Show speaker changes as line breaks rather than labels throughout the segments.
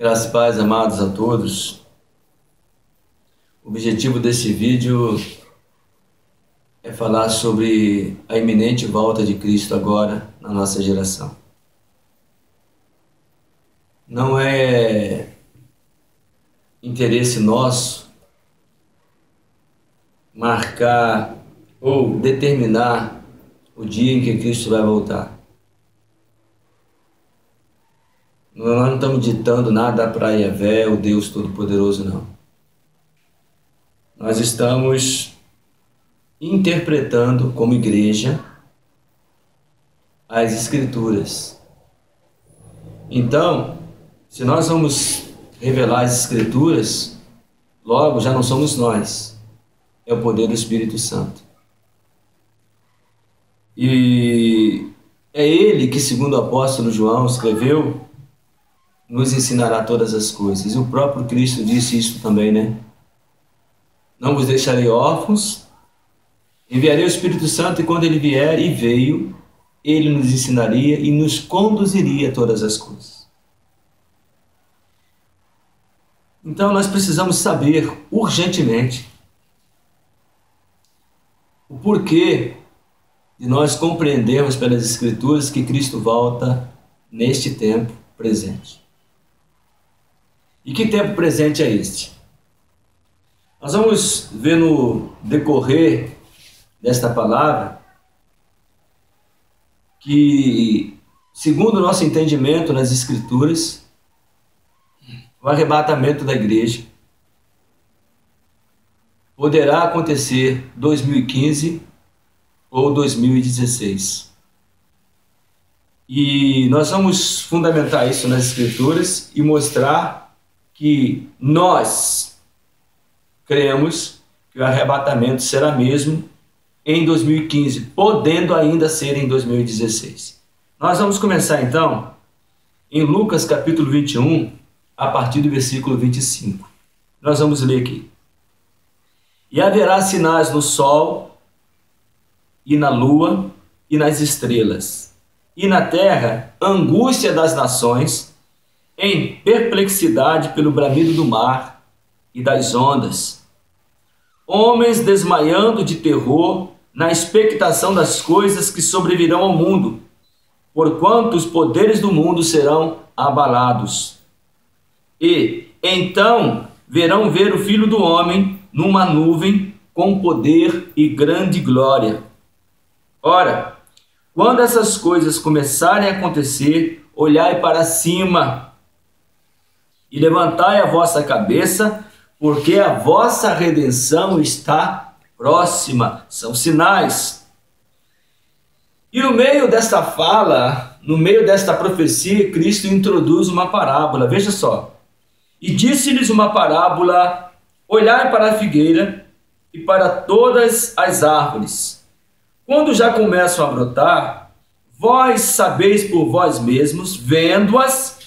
Graças e paz, amados a todos. O objetivo desse vídeo é falar sobre a iminente volta de Cristo agora na nossa geração. Não é interesse nosso marcar ou determinar o dia em que Cristo vai voltar. Nós não estamos ditando nada para Yahvé, o Deus Todo-Poderoso, não. Nós estamos interpretando como igreja as Escrituras. Então, se nós vamos revelar as Escrituras, logo já não somos nós, é o poder do Espírito Santo. E é ele que, segundo o apóstolo João escreveu, nos ensinará todas as coisas. E o próprio Cristo disse isso também, né? Não vos deixarei órfãos, enviarei o Espírito Santo, e quando ele vier, e veio, ele nos ensinaria e nos conduziria a todas as coisas. Então nós precisamos saber urgentemente o porquê de nós compreendermos pelas Escrituras que Cristo volta neste tempo presente. E que tempo presente é este? Nós vamos ver no decorrer desta palavra que, segundo o nosso entendimento nas Escrituras, o arrebatamento da igreja poderá acontecer 2015 ou 2016. E nós vamos fundamentar isso nas Escrituras e mostrar que nós cremos que o arrebatamento será mesmo em 2015, podendo ainda ser em 2016. Nós vamos começar então em Lucas capítulo 21, a partir do versículo 25. Nós vamos ler aqui. E haverá sinais no sol, e na lua, e nas estrelas, e na terra, angústia das nações, em perplexidade pelo bramido do mar e das ondas, homens desmaiando de terror na expectação das coisas que sobrevirão ao mundo, porquanto os poderes do mundo serão abalados. E então verão ver o Filho do Homem numa nuvem com poder e grande glória. Ora, quando essas coisas começarem a acontecer, olhai para cima e levantai a vossa cabeça, porque a vossa redenção está próxima. São sinais. E no meio desta fala, no meio desta profecia, Cristo introduz uma parábola. Veja só. E disse-lhes uma parábola: olhai para a figueira e para todas as árvores. Quando já começam a brotar, vós sabeis por vós mesmos, vendo-as,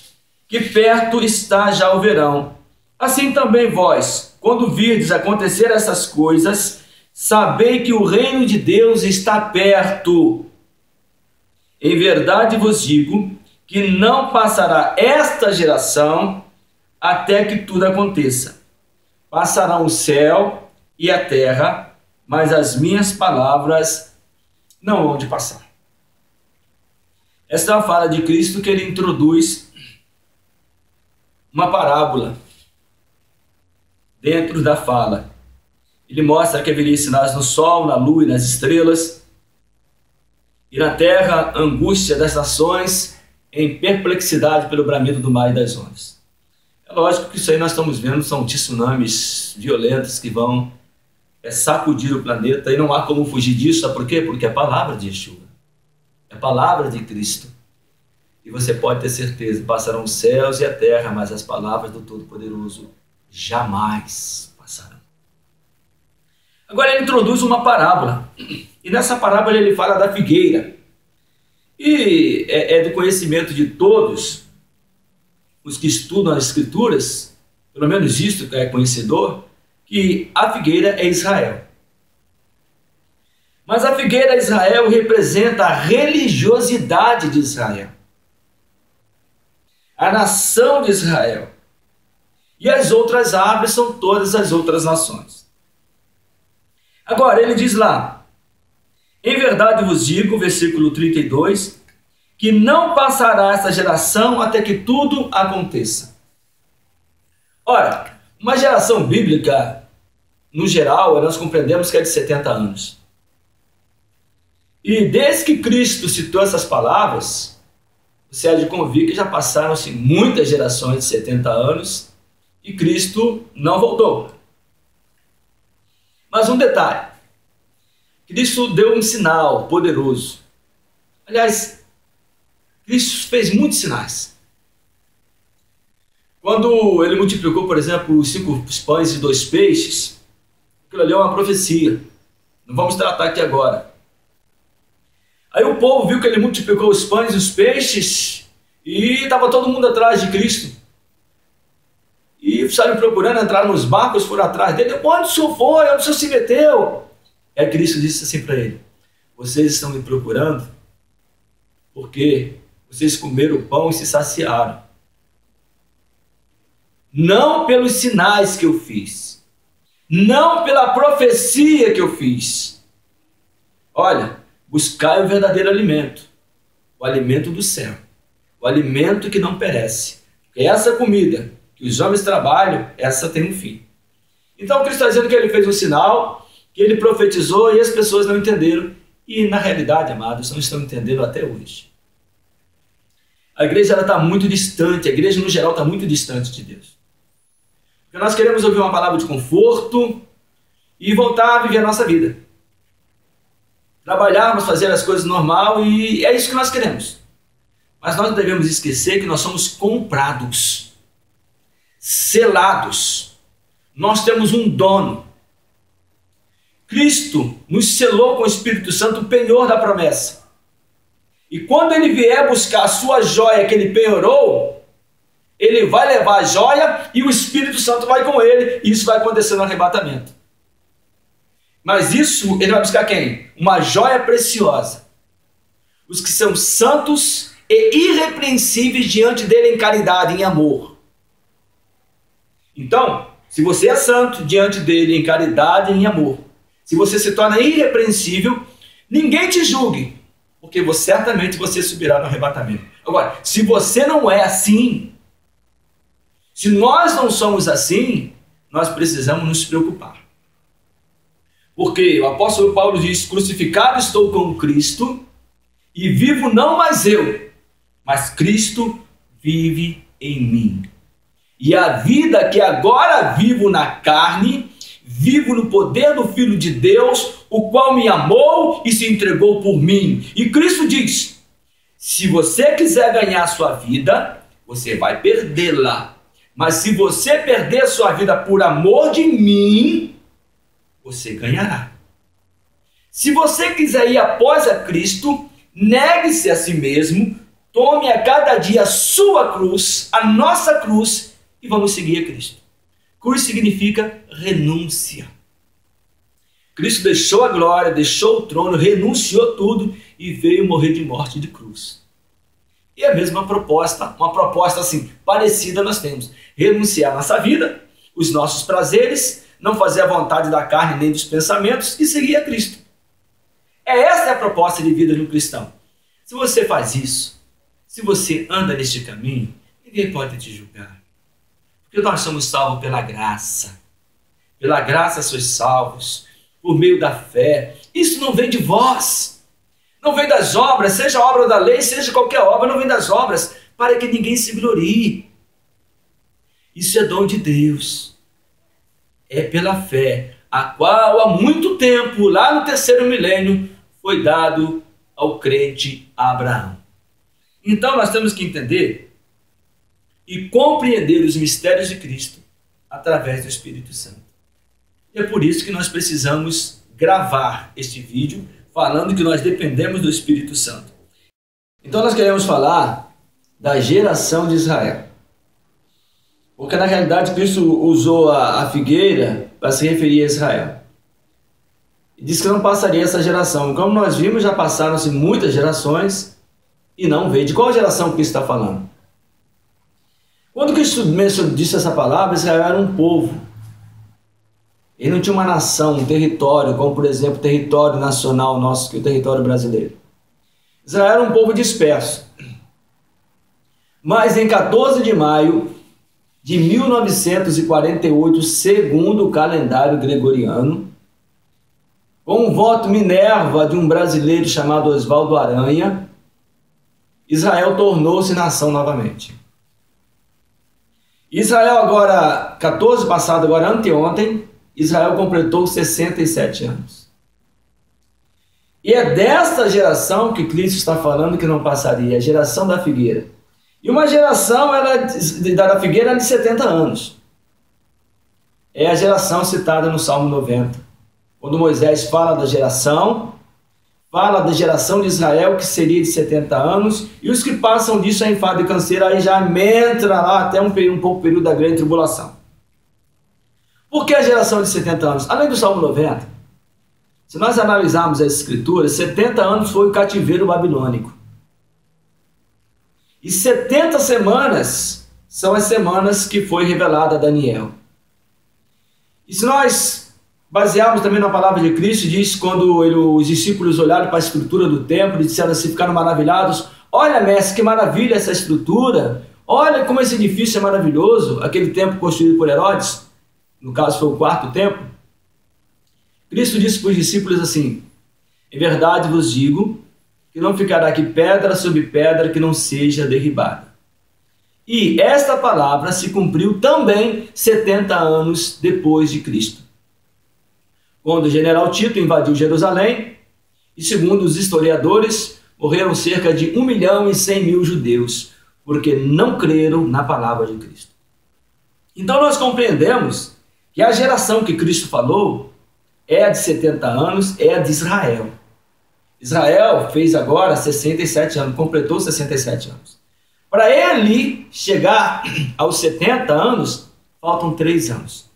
que perto está já o verão. Assim também vós, quando virdes acontecer essas coisas, sabei que o reino de Deus está perto. Em verdade vos digo que não passará esta geração até que tudo aconteça. Passarão o céu e a terra, mas as minhas palavras não hão de passar. Esta é a fala de Cristo que ele introduz uma parábola dentro da fala. Ele mostra que haveria sinais no sol, na lua e nas estrelas, e na terra, angústia das nações, em perplexidade pelo bramido do mar e das ondas. É lógico que isso aí nós estamos vendo, são tsunamis violentos que vão sacudir o planeta, e não há como fugir disso. Sabe por quê? Porque é a palavra de Yeshua, é a palavra de Cristo. E você pode ter certeza, passarão os céus e a terra, mas as palavras do Todo-Poderoso jamais passarão. Agora ele introduz uma parábola, e nessa parábola ele fala da figueira. E é do conhecimento de todos os que estudam as Escrituras, pelo menos isto é conhecedor, que a figueira é Israel. Mas a figueira Israel representa a religiosidade de Israel. A nação de Israel. E as outras árvores são todas as outras nações. Agora, ele diz lá, em verdade vos digo, versículo 32, que não passará essa geração até que tudo aconteça. Ora, uma geração bíblica, no geral, nós compreendemos que é de 70 anos. E desde que Cristo citou essas palavras, você há de convir que já passaram-se muitas gerações de 70 anos e Cristo não voltou. Mas um detalhe, Cristo deu um sinal poderoso. Aliás, Cristo fez muitos sinais. Quando ele multiplicou, por exemplo, os 5 pães e 2 peixes, aquilo ali é uma profecia. Não vamos tratar aqui agora. Aí o povo viu que ele multiplicou os pães e os peixes e estava todo mundo atrás de Cristo. E saíram procurando, entraram nos barcos, foram atrás dele. Onde o senhor foi? Onde o senhor se meteu? Aí Cristo disse assim para ele, vocês estão me procurando porque vocês comeram o pão e se saciaram. Não pelos sinais que eu fiz. Não pela profecia que eu fiz. Olha, buscai o verdadeiro alimento. O alimento do céu. O alimento que não perece. Porque essa comida que os homens trabalham, essa tem um fim. Então Cristo está dizendo que ele fez um sinal, que ele profetizou e as pessoas não entenderam. E na realidade, amados, não estão entendendo até hoje. A igreja está muito distante, a igreja no geral está muito distante de Deus. Porque nós queremos ouvir uma palavra de conforto e voltar a viver a nossa vida. Trabalharmos, fazer as coisas normal e é isso que nós queremos. Mas nós não devemos esquecer que nós somos comprados, selados. Nós temos um dono. Cristo nos selou com o Espírito Santo, o penhor da promessa. E quando ele vier buscar a sua joia que ele penhorou, ele vai levar a joia e o Espírito Santo vai com ele. E isso vai acontecer no arrebatamento. Mas isso ele vai buscar quem? Uma joia preciosa. Os que são santos e irrepreensíveis diante dele em caridade, em amor. Então, se você é santo diante dele em caridade e em amor, se você se torna irrepreensível, ninguém te julgue, porque certamente você subirá no arrebatamento. Agora, se você não é assim, se nós não somos assim, nós precisamos nos preocupar. Porque o apóstolo Paulo diz, crucificado estou com Cristo, e vivo não mais eu, mas Cristo vive em mim. E a vida que agora vivo na carne, vivo no poder do Filho de Deus, o qual me amou e se entregou por mim. E Cristo diz, se você quiser ganhar a sua vida, você vai perdê-la. Mas se você perder a sua vida por amor de mim, você ganhará. Se você quiser ir após a Cristo, negue-se a si mesmo, tome a cada dia a sua cruz, a nossa cruz, e vamos seguir a Cristo. Cruz significa renúncia. Cristo deixou a glória, deixou o trono, renunciou tudo e veio morrer de morte de cruz. E a mesma proposta, uma proposta assim, parecida nós temos. Renunciar a nossa vida, os nossos prazeres, não fazer a vontade da carne nem dos pensamentos e seguir a Cristo. Essa é a proposta de vida de um cristão. Se você faz isso, se você anda neste caminho, ninguém pode te julgar. Porque nós somos salvos pela graça. Pela graça sois salvos, por meio da fé. Isso não vem de vós. Não vem das obras, seja a obra da lei, seja qualquer obra, não vem das obras, para que ninguém se glorie. Isso é dom de Deus. É pela fé, a qual há muito tempo, lá no 3º milênio, foi dado ao crente Abraão. Então nós temos que entender e compreender os mistérios de Cristo através do Espírito Santo. E é por isso que nós precisamos gravar este vídeo falando que nós dependemos do Espírito Santo. Então nós queremos falar da geração de Israel. Porque na realidade Cristo usou a figueira para se referir a Israel. E disse que não passaria essa geração. Como nós vimos, já passaram-se muitas gerações e não veio. De qual geração Cristo está falando? Quando Cristo disse essa palavra, Israel era um povo. Ele não tinha uma nação, um território, como por exemplo o território nacional nosso, que é o território brasileiro. Israel era um povo disperso. Mas em 14 de maio de 1948, segundo o calendário gregoriano, com um voto Minerva de um brasileiro chamado Oswaldo Aranha, Israel tornou-se nação novamente. Israel agora, 14 passado, agora anteontem, Israel completou 67 anos. E é desta geração que Cristo está falando que não passaria, a geração da figueira. E uma geração da figueira é de 70 anos. É a geração citada no Salmo 90. Quando Moisés fala da geração de Israel, que seria de 70 anos, e os que passam disso é enfado e canseira, aí já entra lá até um pouco período da grande tribulação. Por que a geração de 70 anos? Além do Salmo 90, se nós analisarmos as escrituras, 70 anos foi o cativeiro babilônico. E 70 semanas são as semanas que foi revelada a Daniel. E se nós basearmos também na palavra de Cristo, diz quando os discípulos olharam para a estrutura do templo e disseram assim, ficaram maravilhados: olha, mestre, que maravilha essa estrutura, olha como esse edifício é maravilhoso, aquele templo construído por Herodes, no caso foi o quarto templo. Cristo disse para os discípulos assim: em verdade vos digo que não ficará aqui pedra sobre pedra que não seja derribada. E esta palavra se cumpriu também 70 anos depois de Cristo, quando o general Tito invadiu Jerusalém, e segundo os historiadores, morreram cerca de 1.100.000 judeus, porque não creram na palavra de Cristo. Então nós compreendemos que a geração que Cristo falou é a de 70 anos, é a de Israel. Israel fez agora 67 anos, completou 67 anos. Para ele chegar aos 70 anos, faltam 3 anos.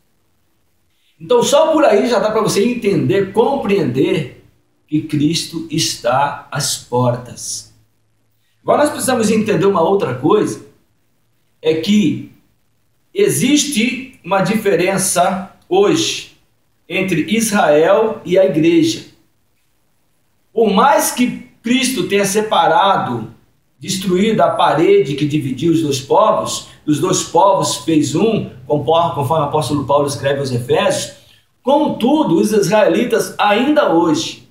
Então só por aí já dá para você entender, compreender que Cristo está às portas. Agora nós precisamos entender uma outra coisa, é que existe uma diferença hoje entre Israel e a igreja. Por mais que Cristo tenha separado, destruído a parede que dividiu os dois povos fez um, conforme o apóstolo Paulo escreve aos Efésios, contudo, os israelitas ainda hoje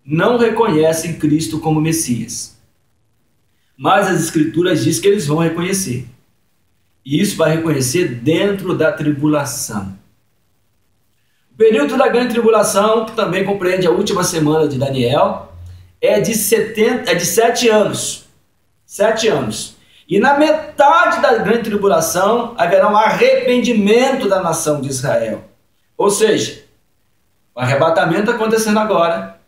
não reconhecem Cristo como Messias. Mas as Escrituras dizem que eles vão reconhecer. E isso vai reconhecer dentro da tribulação. O período da grande tribulação, que também compreende a última semana de Daniel, é de 7 anos. 7 anos. E na metade da grande tribulação haverá um arrependimento da nação de Israel. Ou seja, o arrebatamento acontecendo agora.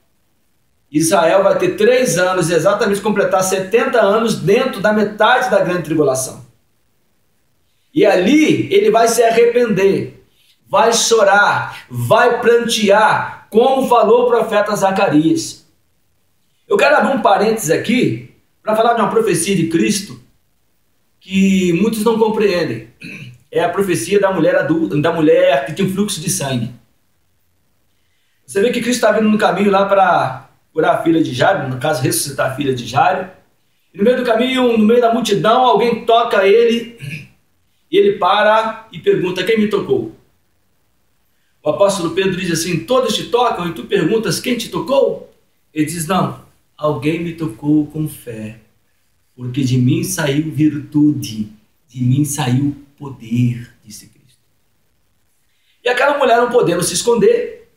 Israel vai ter 3 anos, exatamente completar 70 anos dentro da metade da grande tribulação. E ali ele vai se arrepender, vai chorar, vai prantear, como falou o profeta Zacarias. Eu quero abrir um parênteses aqui para falar de uma profecia de Cristo que muitos não compreendem. É a profecia da mulher adulta, da mulher que tem um fluxo de sangue. Você vê que Cristo está vindo no caminho lá para curar a filha de Jairo, no caso ressuscitar a filha de Jairo. E no meio do caminho, no meio da multidão, alguém toca ele e ele para e pergunta: quem me tocou? O apóstolo Pedro diz assim: todos te tocam e tu perguntas quem te tocou? Ele diz: não, alguém me tocou com fé, porque de mim saiu virtude, de mim saiu poder, disse Cristo. E aquela mulher, não podendo se esconder,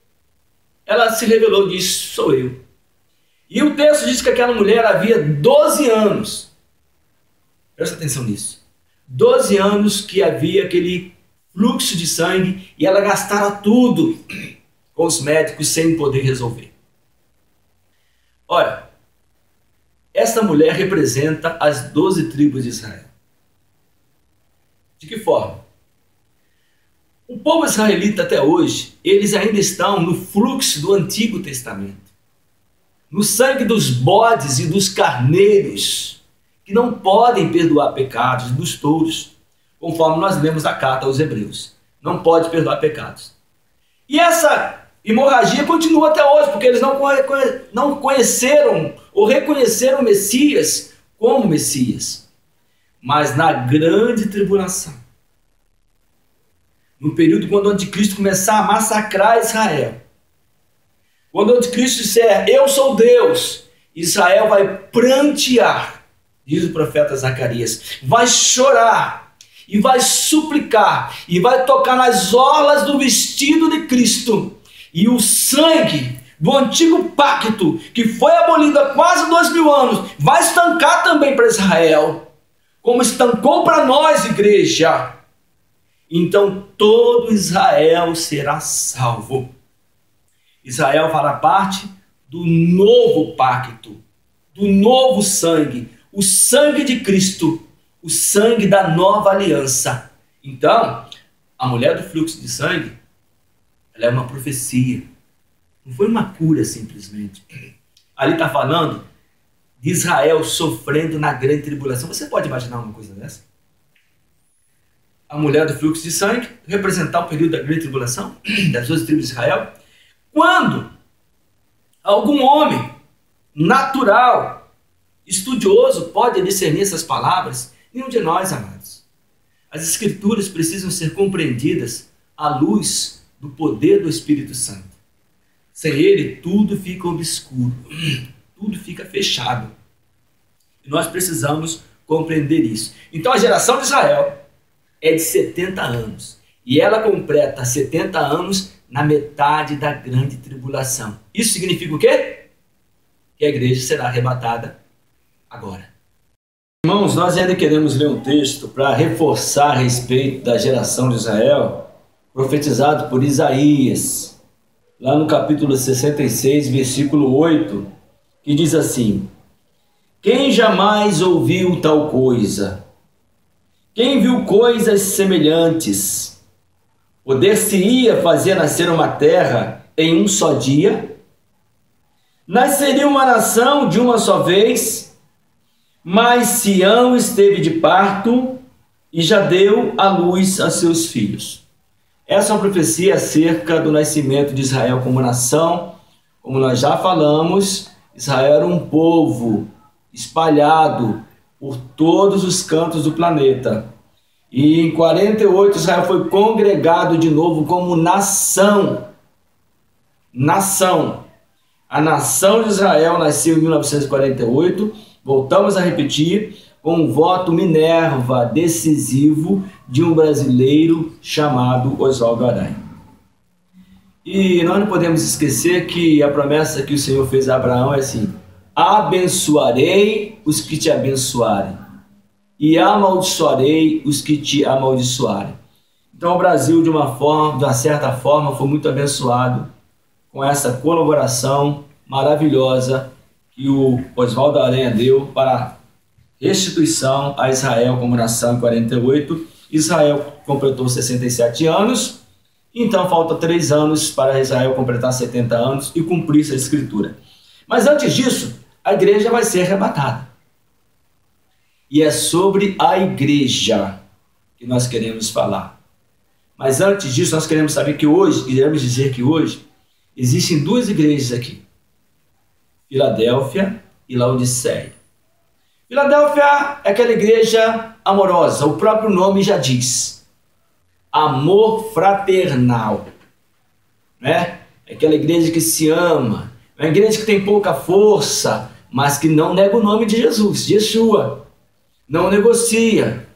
ela se revelou e disse: sou eu. E o texto diz que aquela mulher havia 12 anos, presta atenção nisso, 12 anos que havia aquele fluxo de sangue e ela gastara tudo com os médicos sem poder resolver. Olha, esta mulher representa as 12 tribos de Israel. De que forma? O povo israelita até hoje, eles ainda estão no fluxo do Antigo Testamento. No sangue dos bodes e dos carneiros que não podem perdoar pecados dos touros, conforme nós lemos a carta aos Hebreus. Não pode perdoar pecados. E essa hemorragia continua até hoje, porque eles não conheceram ou reconheceram o Messias como Messias. Mas na grande tribulação, no período quando o anticristo começar a massacrar Israel, quando o anticristo disser, eu sou Deus, Israel vai prantear, diz o profeta Zacarias, vai chorar e vai suplicar e vai tocar nas orlas do vestido de Cristo, e o sangue do antigo pacto, que foi abolido há quase 2000 anos, vai estancar também para Israel, como estancou para nós, igreja. Então todo Israel será salvo. Israel fará parte do novo pacto, do novo sangue, o sangue de Cristo, o sangue da nova aliança. Então, a mulher do fluxo de sangue, ela é uma profecia. Não foi uma cura simplesmente. Ali está falando de Israel sofrendo na grande tribulação. Você pode imaginar uma coisa dessa? A mulher do fluxo de sangue representar o período da grande tribulação das 12 tribos de Israel. Quando algum homem natural, estudioso, pode discernir essas palavras, nenhum de nós, amados. As Escrituras precisam ser compreendidas à luz do poder do Espírito Santo. Sem ele, tudo fica obscuro, tudo fica fechado. E nós precisamos compreender isso. Então a geração de Israel é de 70 anos. E ela completa 70 anos na metade da grande tribulação. Isso significa o quê? Que a igreja será arrebatada agora. Irmãos, nós ainda queremos ler um texto para reforçar a respeito da geração de Israel, profetizado por Isaías, lá no capítulo 66, versículo 8, que diz assim: quem jamais ouviu tal coisa? Quem viu coisas semelhantes? Poder-se-ia fazer nascer uma terra em um só dia? Nasceria uma nação de uma só vez? Mas Sião esteve de parto e já deu à luz a seus filhos. Essa é uma profecia acerca do nascimento de Israel como nação. Como nós já falamos, Israel era um povo espalhado por todos os cantos do planeta. E em 48 Israel foi congregado de novo como nação. Nação. A nação de Israel nasceu em 1948, voltamos a repetir, com um voto Minerva decisivo de um brasileiro chamado Oswaldo Aranha. E nós não podemos esquecer que a promessa que o Senhor fez a Abraão é assim: abençoarei os que te abençoarem e amaldiçoarei os que te amaldiçoarem. Então o Brasil, de uma certa forma, foi muito abençoado com essa colaboração maravilhosa que o Oswaldo Aranha deu para restituição a Israel como nação em 48. Israel completou 67 anos, então falta 3 anos para Israel completar 70 anos e cumprir essa escritura. Mas antes disso, a igreja vai ser arrebatada. E é sobre a igreja que nós queremos falar. Mas antes disso, nós queremos dizer que hoje existem 2 igrejas aqui: Filadélfia e Laodiceia. Filadélfia é aquela igreja amorosa, o próprio nome já diz. Amor fraternal. Né? É aquela igreja que se ama. É uma igreja que tem pouca força, mas que não nega o nome de Jesus, Yeshua. Não negocia.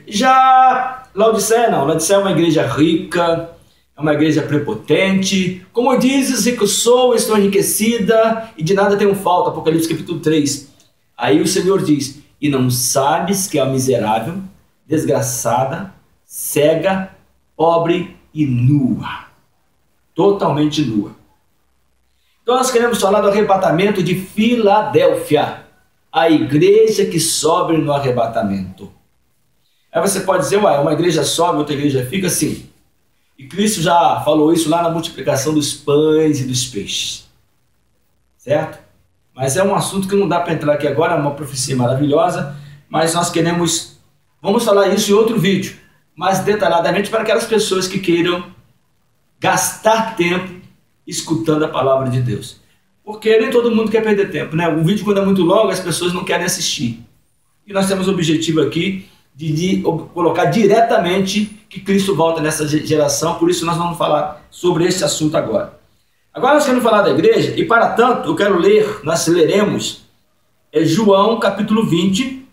Já Laodiceia não. Laodiceia é uma igreja rica, é uma igreja prepotente. Como dizes, rico sou, estou enriquecida e de nada tenho falta. Apocalipse capítulo 3. Aí o Senhor diz: e não sabes que é miserável, desgraçada, cega, pobre e nua. Totalmente nua. Então nós queremos falar do arrebatamento de Filadélfia, a igreja que sobe no arrebatamento. Aí você pode dizer: uai, uma igreja sobe, outra igreja fica? Assim. E Cristo já falou isso lá na multiplicação dos pães e dos peixes. Certo? Mas é um assunto que não dá para entrar aqui agora, é uma profecia maravilhosa, mas nós vamos falar isso em outro vídeo, mais detalhadamente para aquelas pessoas que queiram gastar tempo escutando a palavra de Deus. Porque nem todo mundo quer perder tempo, né? O vídeo, quando é muito longo, as pessoas não querem assistir. E nós temos o objetivo aqui de colocar diretamente que Cristo volta nessa geração, por isso nós vamos falar sobre esse assunto agora. Agora nós queremos falar da igreja, e para tanto eu quero ler, nós leremos João capítulo 20,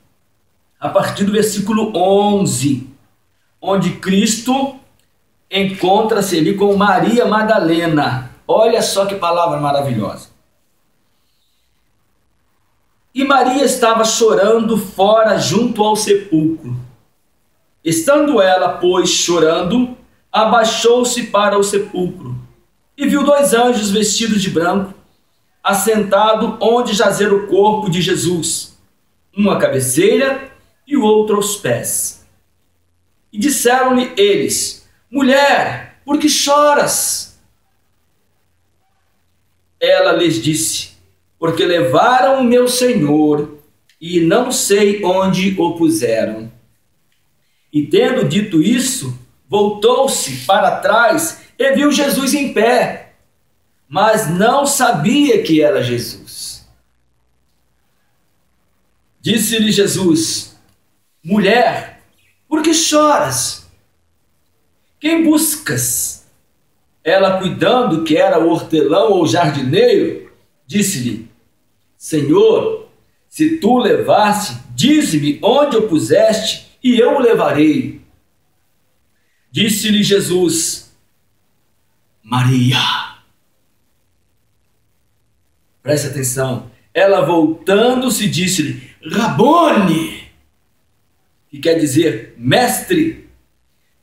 a partir do versículo 11, onde Cristo encontra-se ali com Maria Madalena. Olha só que palavra maravilhosa. E Maria estava chorando fora junto ao sepulcro. Estando ela, pois, chorando, abaixou-se para o sepulcro e viu 2 anjos vestidos de branco, assentado onde jazera o corpo de Jesus, um à cabeceira e o outro aos pés. E disseram-lhe eles: mulher, por que choras? Ela lhes disse: porque levaram o meu Senhor e não sei onde o puseram. E tendo dito isso, voltou-se para trás e viu Jesus em pé, mas não sabia que era Jesus. Disse-lhe Jesus: mulher, por que choras? Quem buscas? Ela, cuidando que era o hortelão ou jardineiro, disse-lhe: Senhor, se tu o levaste, dize-me onde o puseste, e eu o levarei. Disse-lhe Jesus: Maria. Preste atenção. Ela, voltando-se, disse-lhe: Rabone, que quer dizer mestre.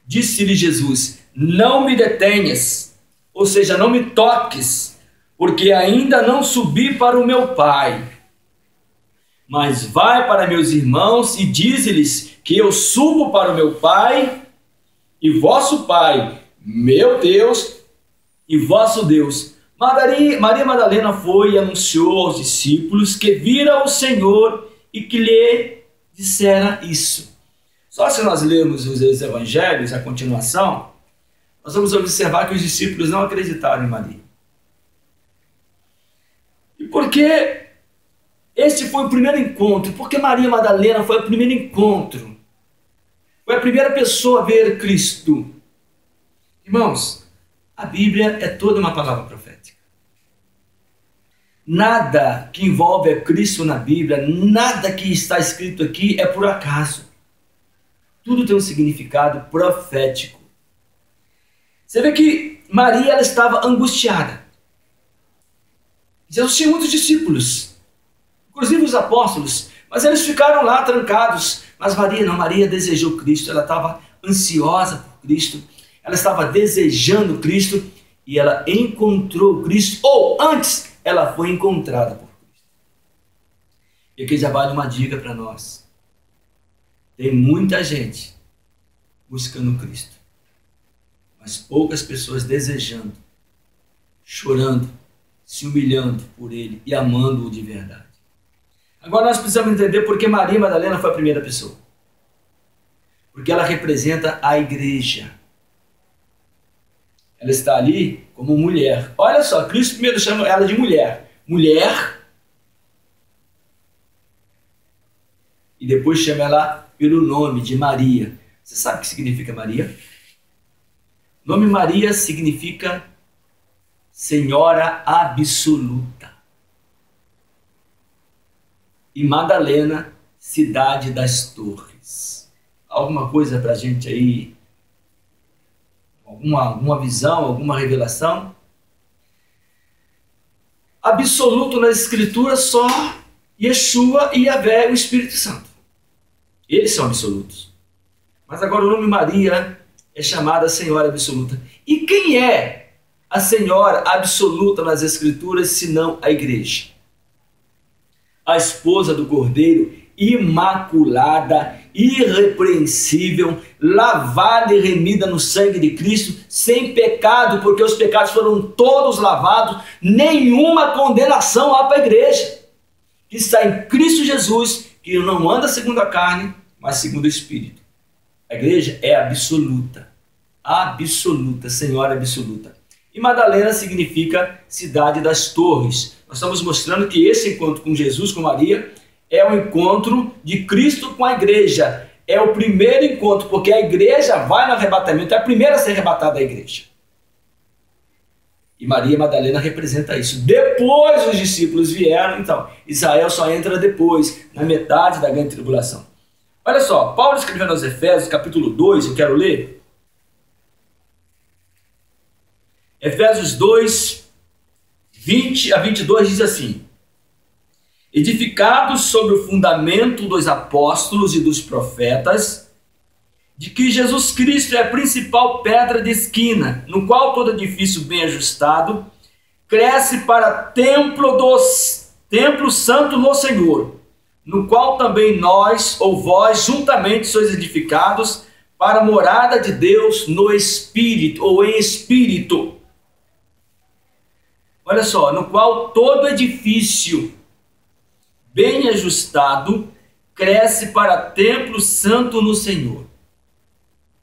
Disse-lhe Jesus: não me detenhas, ou seja, não me toques, porque ainda não subi para o meu Pai. Mas vai para meus irmãos e dize-lhes que eu subo para o meu Pai e vosso Pai, meu Deus e vosso Deus. Maria Madalena foi e anunciou aos discípulos que vira o Senhor e que lhe dissera isso. Só se nós lermos os evangelhos, a continuação, nós vamos observar que os discípulos não acreditaram em Maria. E por que este foi o primeiro encontro? Porque Maria Madalena foi o primeiro encontro. Foi a primeira pessoa a ver Cristo. Irmãos, a Bíblia é toda uma palavra profética. Nada que envolve a Cristo na Bíblia, nada que está escrito aqui é por acaso. Tudo tem um significado profético. Você vê que Maria, ela estava angustiada. Jesus tinha muitos discípulos, inclusive os apóstolos, mas eles ficaram lá trancados. Mas Maria não, Maria desejou Cristo, ela estava ansiosa por Cristo, ela estava desejando Cristo e ela encontrou Cristo, ou antes, ela foi encontrada por Cristo. E aqui já vale uma dica para nós. Tem muita gente buscando Cristo, mas poucas pessoas desejando, chorando, se humilhando por Ele e amando-o de verdade. Agora nós precisamos entender por que Maria Madalena foi a primeira pessoa. Porque ela representa a igreja. Ela está ali como mulher. Olha só, Cristo primeiro chama ela de mulher. Mulher. E depois chama ela pelo nome de Maria. Você sabe o que significa Maria? O nome Maria significa Senhora Absoluta. E Madalena, cidade das torres. Alguma coisa para a gente aí? Alguma visão, alguma revelação? Absoluto nas escrituras só Yeshua e Yahvé, o Espírito Santo. Eles são absolutos. Mas agora o nome Maria é chamada Senhora Absoluta. E quem é a Senhora Absoluta nas escrituras, senão a igreja? A esposa do Cordeiro, imaculada, irrepreensível, lavada e remida no sangue de Cristo, sem pecado, porque os pecados foram todos lavados, nenhuma condenação há para a igreja. que está em Cristo Jesus, que não anda segundo a carne, mas segundo o Espírito. A igreja é absoluta. Absoluta, Senhora absoluta. E Madalena significa cidade das torres. Nós estamos mostrando que esse encontro com Jesus, com Maria, é o encontro de Cristo com a igreja. É o primeiro encontro, porque a igreja vai no arrebatamento, é a primeira a ser arrebatada da igreja. E Maria Madalena representa isso. Depois os discípulos vieram, então Israel só entra depois, na metade da grande tribulação. Olha só, Paulo escrevendo aos Efésios, capítulo 2, eu quero ler. Efésios 2, 20 a 22 diz assim: edificados sobre o fundamento dos apóstolos e dos profetas, de que Jesus Cristo é a principal pedra de esquina, no qual todo edifício bem ajustado cresce para templo santo no Senhor, no qual também nós, ou vós, juntamente sois edificados para a morada de Deus no Espírito, ou em Espírito. Olha só, no qual todo edifício bem ajustado cresce para templo santo no Senhor.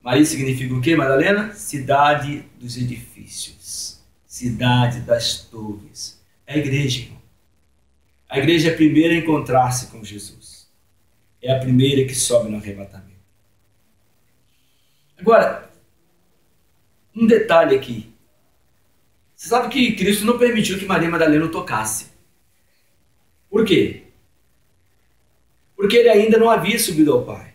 Maria significa o quê, Madalena? Cidade dos edifícios, cidade das torres. É a igreja, irmão. A igreja é a primeira a encontrar-se com Jesus. É a primeira que sobe no arrebatamento. Agora, um detalhe aqui. Você sabe que Cristo não permitiu que Maria Madalena o tocasse. Por quê? Porque ele ainda não havia subido ao Pai.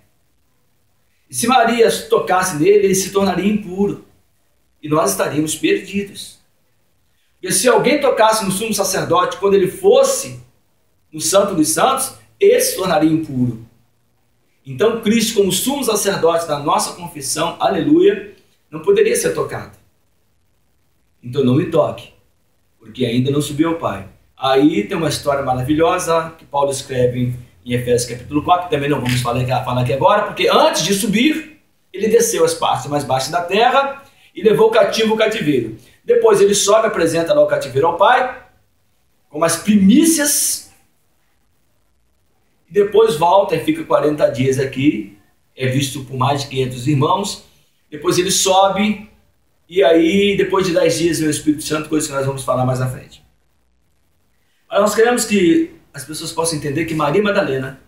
E se Maria tocasse nele, ele se tornaria impuro. E nós estaríamos perdidos. Porque se alguém tocasse no sumo sacerdote quando ele fosse no Santo dos Santos, ele se tornaria impuro. Então Cristo, como sumo sacerdote da nossa confissão, aleluia, não poderia ser tocado. Então não me toque, porque ainda não subiu ao Pai. Aí tem uma história maravilhosa que Paulo escreve em Efésios capítulo 4, que também não vamos falar aqui agora, porque antes de subir, ele desceu as partes mais baixas da terra e levou cativo o cativeiro. Depois ele sobe, apresenta lá o cativeiro ao Pai, com as primícias, e depois volta e fica 40 dias aqui, é visto por mais de 500 irmãos. Depois ele sobe, e aí depois de 10 dias vem o Espírito Santo, coisa que nós vamos falar mais à frente. Mas nós queremos que as pessoas possam entender que Maria Madalena,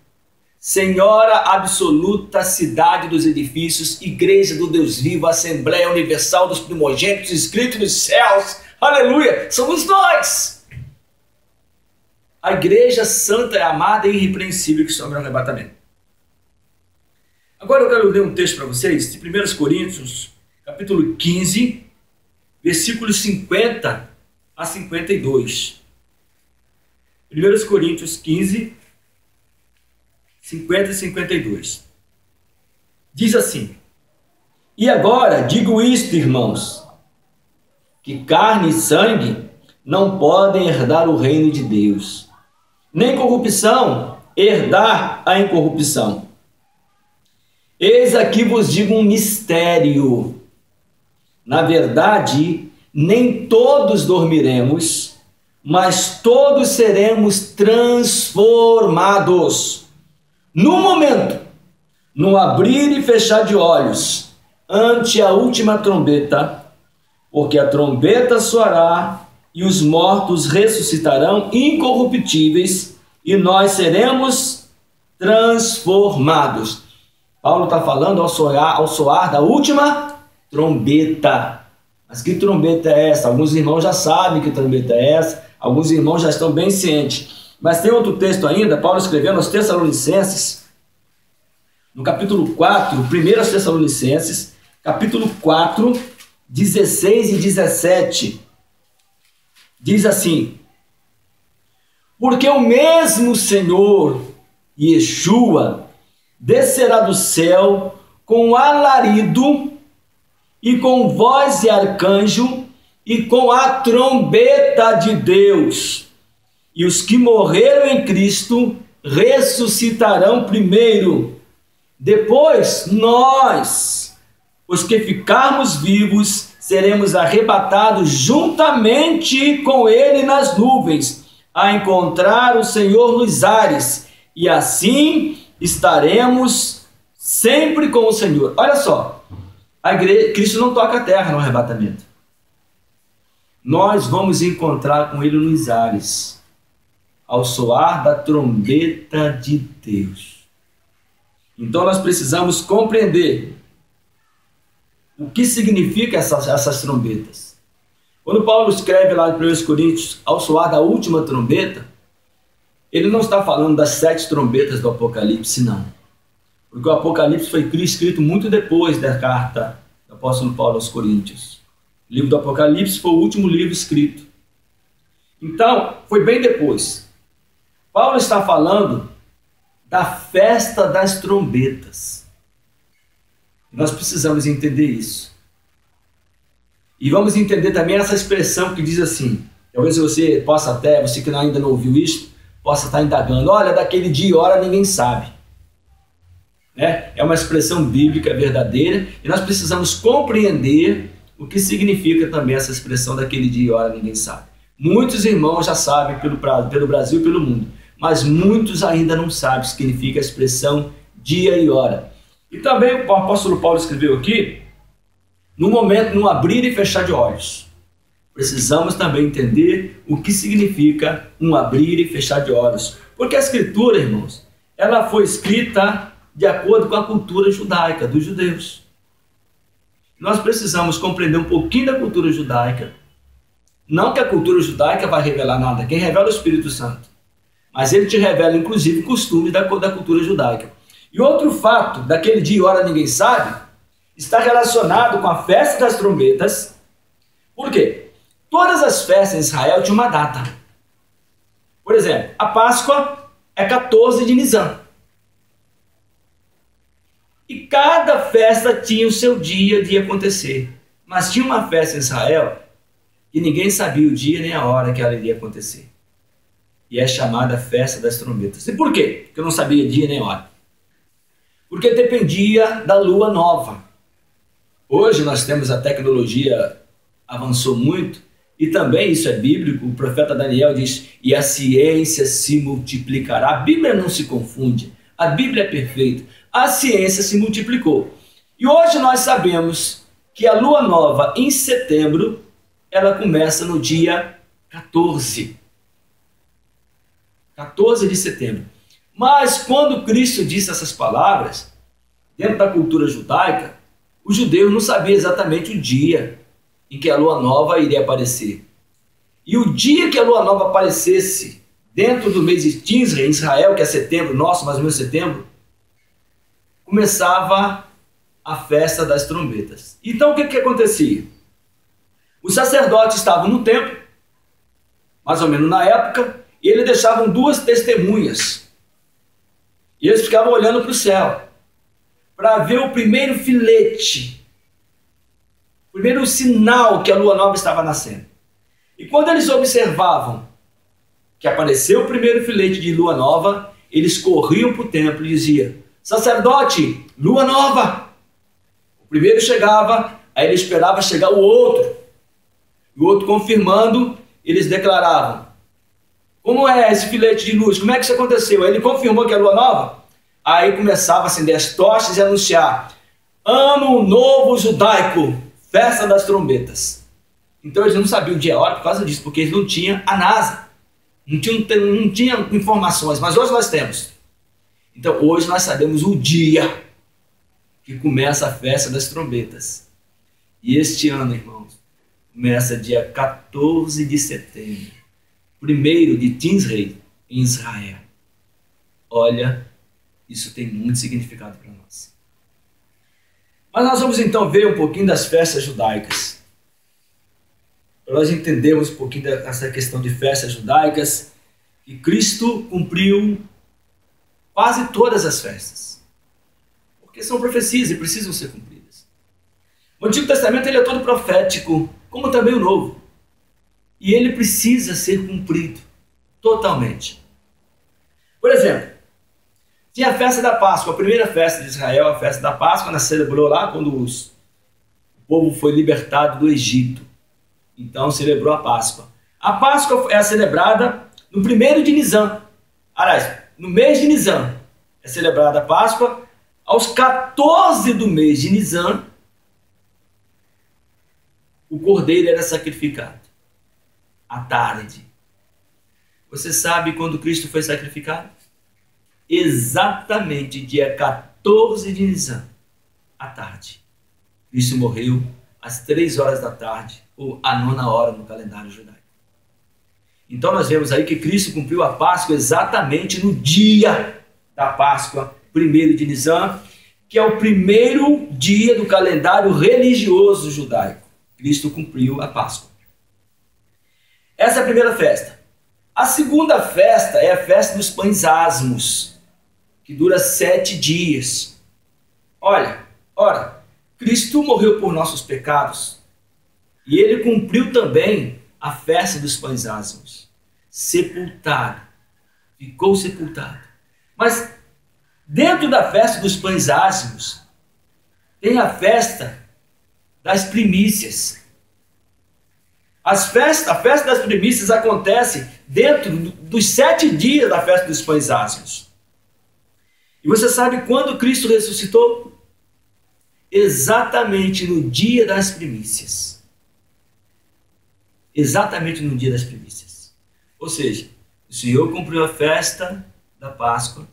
Senhora absoluta, cidade dos edifícios, igreja do Deus vivo, Assembleia Universal dos primogênitos, escrito nos céus, aleluia, somos nós. A igreja santa, amada e irrepreensível que sobe no arrebatamento. Agora eu quero ler um texto para vocês, de 1 Coríntios, capítulo 15, versículos 50 a 52. 1 Coríntios 15, 50 e 52. Diz assim: e agora digo isto, irmãos, que carne e sangue não podem herdar o reino de Deus, nem corrupção herdar a incorrupção. Eis aqui vos digo um mistério. Na verdade, nem todos dormiremos, mas todos seremos transformados. No momento, no abrir e fechar de olhos, ante a última trombeta, porque a trombeta soará e os mortos ressuscitarão incorruptíveis e nós seremos transformados. Paulo está falando ao soar da última trombeta. Mas que trombeta é essa? Alguns irmãos já sabem que trombeta é essa, alguns irmãos já estão bem cientes. Mas tem outro texto ainda, Paulo escrevendo aos Tessalonicenses, no capítulo 4, 1 Tessalonicenses, capítulo 4, 16 e 17, diz assim: porque o mesmo Senhor, Yeshua, descerá do céu com alarido e com voz de arcanjo e com a trombeta de Deus. E os que morreram em Cristo ressuscitarão primeiro. Depois nós, os que ficarmos vivos, seremos arrebatados juntamente com Ele nas nuvens, a encontrar o Senhor nos ares, e assim estaremos sempre com o Senhor. Olha só, a igreja, Cristo não toca a terra no arrebatamento. Nós vamos encontrar com Ele nos ares, ao soar da trombeta de Deus. Então nós precisamos compreender o que significa essas trombetas. Quando Paulo escreve lá em 1 Coríntios, ao soar da última trombeta, ele não está falando das 7 trombetas do Apocalipse, não. Porque o Apocalipse foi escrito muito depois da carta do apóstolo Paulo aos Coríntios. O livro do Apocalipse foi o último livro escrito. Então, foi bem depois. Paulo está falando da festa das trombetas. Nós precisamos entender isso. E vamos entender também essa expressão que diz assim, talvez você possa até, você que ainda não ouviu isso, possa estar indagando, olha, daquele dia e hora ninguém sabe. Né? É uma expressão bíblica verdadeira e nós precisamos compreender o que significa também essa expressão daquele dia e hora ninguém sabe. Muitos irmãos já sabem pelo Brasil e pelo mundo, mas muitos ainda não sabem o que significa a expressão dia e hora. E também o apóstolo Paulo escreveu aqui, no momento, no abrir e fechar de olhos. Precisamos também entender o que significa um abrir e fechar de olhos. Porque a Escritura, irmãos, ela foi escrita de acordo com a cultura judaica, dos judeus. Nós precisamos compreender um pouquinho da cultura judaica. Não que a cultura judaica vai revelar nada, quem revela é o Espírito Santo. Mas ele te revela, inclusive, costumes da cultura judaica. E outro fato, daquele dia e hora ninguém sabe, está relacionado com a festa das trombetas. Por quê? Todas as festas em Israel tinham uma data. Por exemplo, a Páscoa é 14 de Nisan. E cada festa tinha o seu dia de acontecer. Mas tinha uma festa em Israel que ninguém sabia o dia nem a hora que ela iria acontecer. E é chamada Festa das Trombetas. E por quê? Porque eu não sabia dia nem hora. Porque dependia da lua nova. Hoje nós temos a tecnologia, avançou muito, e também isso é bíblico, o profeta Daniel diz, e a ciência se multiplicará. A Bíblia não se confunde, a Bíblia é perfeita, a ciência se multiplicou. E hoje nós sabemos que a lua nova em setembro, ela começa no dia 14 de setembro. Mas quando Cristo disse essas palavras, dentro da cultura judaica, os judeus não sabiam exatamente o dia em que a lua nova iria aparecer. E o dia que a lua nova aparecesse dentro do mês de Tisra, em Israel, que é setembro, nosso, mais ou menos setembro, começava a festa das trombetas. Então o que acontecia? Os sacerdotes estavam no templo, mais ou menos na época, e eles deixavam 2 testemunhas. E eles ficavam olhando para o céu, para ver o primeiro filete, o primeiro sinal que a lua nova estava nascendo. E quando eles observavam que apareceu o primeiro filete de lua nova, eles corriam para o templo e diziam, sacerdote, lua nova. O primeiro chegava, aí ele esperava chegar o outro. E o outro confirmando, eles declaravam, como é esse filete de luz? Como é que isso aconteceu? Aí ele confirmou que é lua nova. Aí começava a acender as tochas e anunciar, Ano Novo Judaico, Festa das Trombetas. Então eles não sabiam o dia e a hora por causa disso, porque eles não tinham a NASA. Não tinham informações, mas hoje nós temos. Então hoje nós sabemos o dia que começa a Festa das Trombetas. E este ano, irmãos, começa dia 14 de setembro. Primeiro de Tisrei, em Israel. Olha, isso tem muito significado para nós. Mas nós vamos então ver um pouquinho das festas judaicas. Para nós entendermos um pouquinho dessa questão de festas judaicas, que Cristo cumpriu quase todas as festas. Porque são profecias e precisam ser cumpridas. O Antigo Testamento ele é todo profético, como também o Novo. E ele precisa ser cumprido totalmente. Por exemplo, tinha a festa da Páscoa, a primeira festa de Israel, a festa da Páscoa, ela celebrou lá quando o povo foi libertado do Egito. Então celebrou a Páscoa. A Páscoa é celebrada no primeiro de Nisan, aliás, no mês de Nisan, é celebrada a Páscoa. Aos 14 do mês de Nisan, o cordeiro era sacrificado, à tarde. Você sabe quando Cristo foi sacrificado? Exatamente dia 14 de Nisan, à tarde. Cristo morreu às 3 horas da tarde, ou à 9ª hora no calendário judaico. Então nós vemos aí que Cristo cumpriu a Páscoa exatamente no dia da Páscoa, 1º de Nisan, que é o primeiro dia do calendário religioso judaico. Cristo cumpriu a Páscoa. Essa é a primeira festa. A segunda festa é a festa dos pães asmos, que dura 7 dias. Ora, Cristo morreu por nossos pecados e ele cumpriu também a festa dos pães asmos. Sepultado, ficou sepultado. Mas dentro da festa dos pães asmos tem a festa das primícias. A festa das primícias acontece dentro dos 7 dias da festa dos pães asmos. E você sabe quando Cristo ressuscitou? Exatamente no dia das primícias. Exatamente no dia das primícias. Ou seja, o Senhor cumpriu a festa da Páscoa,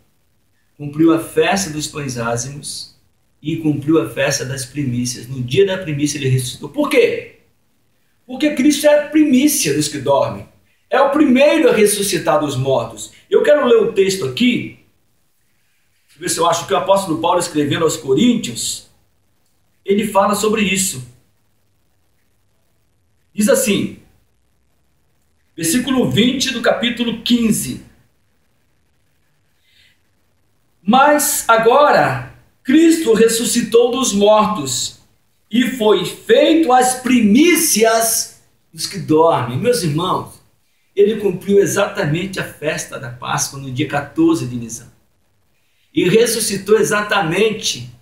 cumpriu a festa dos pães ázimos e cumpriu a festa das primícias. No dia da primícia ele ressuscitou. Por quê? Porque Cristo é a primícia dos que dormem. É o primeiro a ressuscitar dos mortos. Eu quero ler um texto aqui, ver se eu acho que o apóstolo Paulo, escrevendo aos Coríntios, ele fala sobre isso. Diz assim, versículo 20 do capítulo 15. Mas agora Cristo ressuscitou dos mortos e foi feito as primícias dos que dormem. Meus irmãos, ele cumpriu exatamente a festa da Páscoa no dia 14 de Nisan. E ressuscitou exatamente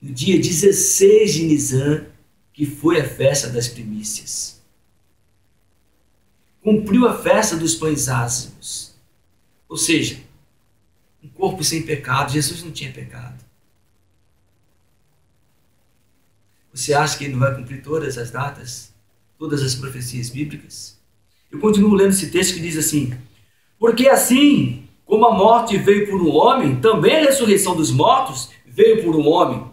no dia 16 de Nisan, que foi a festa das primícias. Cumpriu a festa dos pães ázimos. Ou seja, um corpo sem pecado. Jesus não tinha pecado. Você acha que ele não vai cumprir todas as datas? Todas as profecias bíblicas? Eu continuo lendo esse texto que diz assim: porque assim como a morte veio por um homem, também a ressurreição dos mortos veio por um homem.